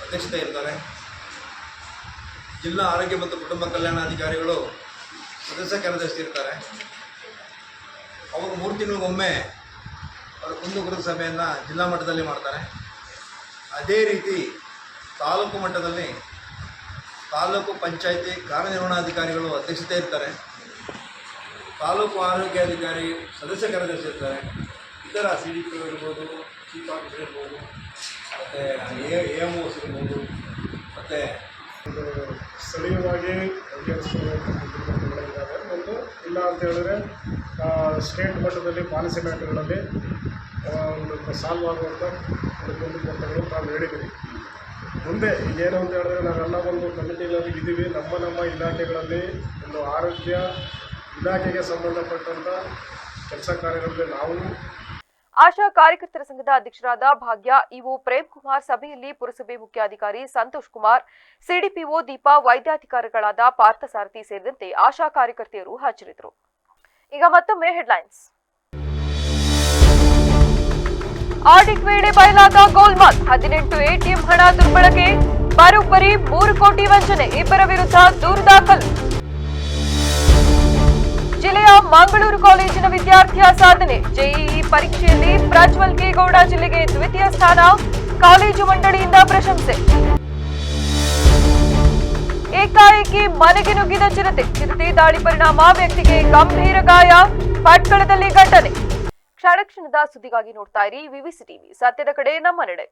ಅಧ್ಯಕ್ಷತೆ ಇರ್ತಾರೆ. ಜಿಲ್ಲಾ ಆರೋಗ್ಯ ಮತ್ತು ಕುಟುಂಬ ಕಲ್ಯಾಣಾಧಿಕಾರಿಗಳು ಸದಸ್ಯ ಕಾರ್ಯದರ್ಶಿ ಇರ್ತಾರೆ. ಅವರು 3 ತಿಂಗಳಿಗೊಮ್ಮೆ ಅವರ ಕುಂದುಕೊರತೆ ಸಭೆಯನ್ನು ಜಿಲ್ಲಾ ಮಟ್ಟದಲ್ಲಿ ಮಾಡ್ತಾರೆ. ಅದೇ ರೀತಿ ತಾಲೂಕು ಮಟ್ಟದಲ್ಲಿ ತಾಲೂಕು ಪಂಚಾಯಿತಿ ಕಾರ್ಯನಿರ್ವಹಣಾಧಿಕಾರಿಗಳು ಅಧ್ಯಕ್ಷತೆ ಇರ್ತಾರೆ. ತಾಲೂಕು ಆರೋಗ್ಯಾಧಿಕಾರಿ ಸದಸ್ಯ ಕಾರ್ಯದರ್ಶಿ ಇರ್ತಾರೆ. ಇತರ CDPO ಇರ್ಬೋದು, ಚೀಫ್ ಆಫೀಸರ್ ಇರ್ಬೋದು, ಮತ್ತು AMOs ಇರ್ಬೋದು, ಮತ್ತು ಸ್ಥಳೀಯವಾಗಿ ಬಗೆಹರಿಸಿಕೊಳ್ಳುವಂಥ ಒಂದು ಇಲ್ಲ ಅಂತ ಹೇಳಿದ್ರೆ ಸ್ಟೇಟ್ ಮಟ್ಟದಲ್ಲಿ ಪಾಲಿಸಿ ಮ್ಯಾಟರ್ಗಳಲ್ಲಿ ಒಂದು ಸಾಲ್ವ್ ಆಗುವಂಥ ಕುಂದುಕೊರತೆಗಳು ನಾವು ಹೇಳಿದ್ದೀವಿ. ಮುಂದೆ ಈಗೇನು ಅಂತ ಹೇಳಿದ್ರೆ ನಾವೆಲ್ಲ ಒಂದು ಕಮಿಟಿಗಳಲ್ಲಿ ಇದ್ದೀವಿ. ನಮ್ಮ ಇಲಾಖೆಗಳಲ್ಲಿ ಒಂದು ಆರೋಗ್ಯ ಇಲಾಖೆಗೆ ಸಂಬಂಧಪಟ್ಟಂಥ ಕೆಲಸ ಕಾರ್ಯಗಳಲ್ಲಿ ನಾವು ಆಶಾ ಕಾರ್ಯಕರ್ತರ ಸಂಘದ ಅಧ್ಯಕ್ಷರಾದ ಭಾಗ್ಯ, ಇಒ ಪ್ರೇಮ್ ಕುಮಾರ್, ಸಭೆಯಲ್ಲಿ ಪುರಸಭೆ ಮುಖ್ಯಾಧಿಕಾರಿ ಸಂತೋಷ್ ಕುಮಾರ್, ಸಿಡಿಪಿಒ ದೀಪಾ, ವೈದ್ಯಾಧಿಕಾರಿಗಳಾದ ಪಾರ್ಥಸಾರಥಿ ಸೇರಿದಂತೆ ಆಶಾ ಕಾರ್ಯಕರ್ತೆಯರು ಹಾಜರಿದ್ದರು. ಈಗ ಮತ್ತೊಮ್ಮೆ ಹೆಡ್ಲೈನ್ಸ್. ಆಡಿಟ್ ವೇಳೆ ಬಯಲಾದ ಗೋಲ್ಮಾಲ್, 18 ಎಟಿಎಂ ಹಣ ದುರ್ಬಳಕೆ, ಬರೋಬ್ಬರಿ 3 ಕೋಟಿ ವಂಚನೆ, 2 ವಿರುದ್ಧ ದೂರು ದಾಖಲು. ಜಿಲ್ಲೆಯ ಮಂಗಳೂರು ಕಾಲೇಜಿನ ವಿದ್ಯಾರ್ಥಿಯ ಸಾಧನೆ, ಜೆಇಇ ಪರೀಕ್ಷೆಯಲ್ಲಿ ಪ್ರಜ್ವಲ್ ಕೆ ಗೌಡ ಜಿಲ್ಲೆಗೆ ದ್ವಿತೀಯ ಸ್ಥಾನ, ಕಾಲೇಜು ಮಂಡಳಿಯಿಂದ ಪ್ರಶಂಸೆ. ಏಕಾಏಕಿ ಮನೆಗೆ ನುಗ್ಗಿದ ಚಿರತೆ ದಾಳಿ ಪರಿಣಾಮ ವ್ಯಕ್ತಿಗೆ ಗಂಭೀರ ಗಾಯ, ಭಟ್ಕಳದಲ್ಲಿ ಘಟನೆ. ಕ್ಷಣ ಕ್ಷಣದ ಸುದ್ದಿಗಾಗಿ ನೋಡ್ತಾ ಇರಿ ವಿವಿಸಿ ಟಿವಿ, ಸತ್ಯದ ಕಡೆ ನಮ್ಮ ನಡೆ.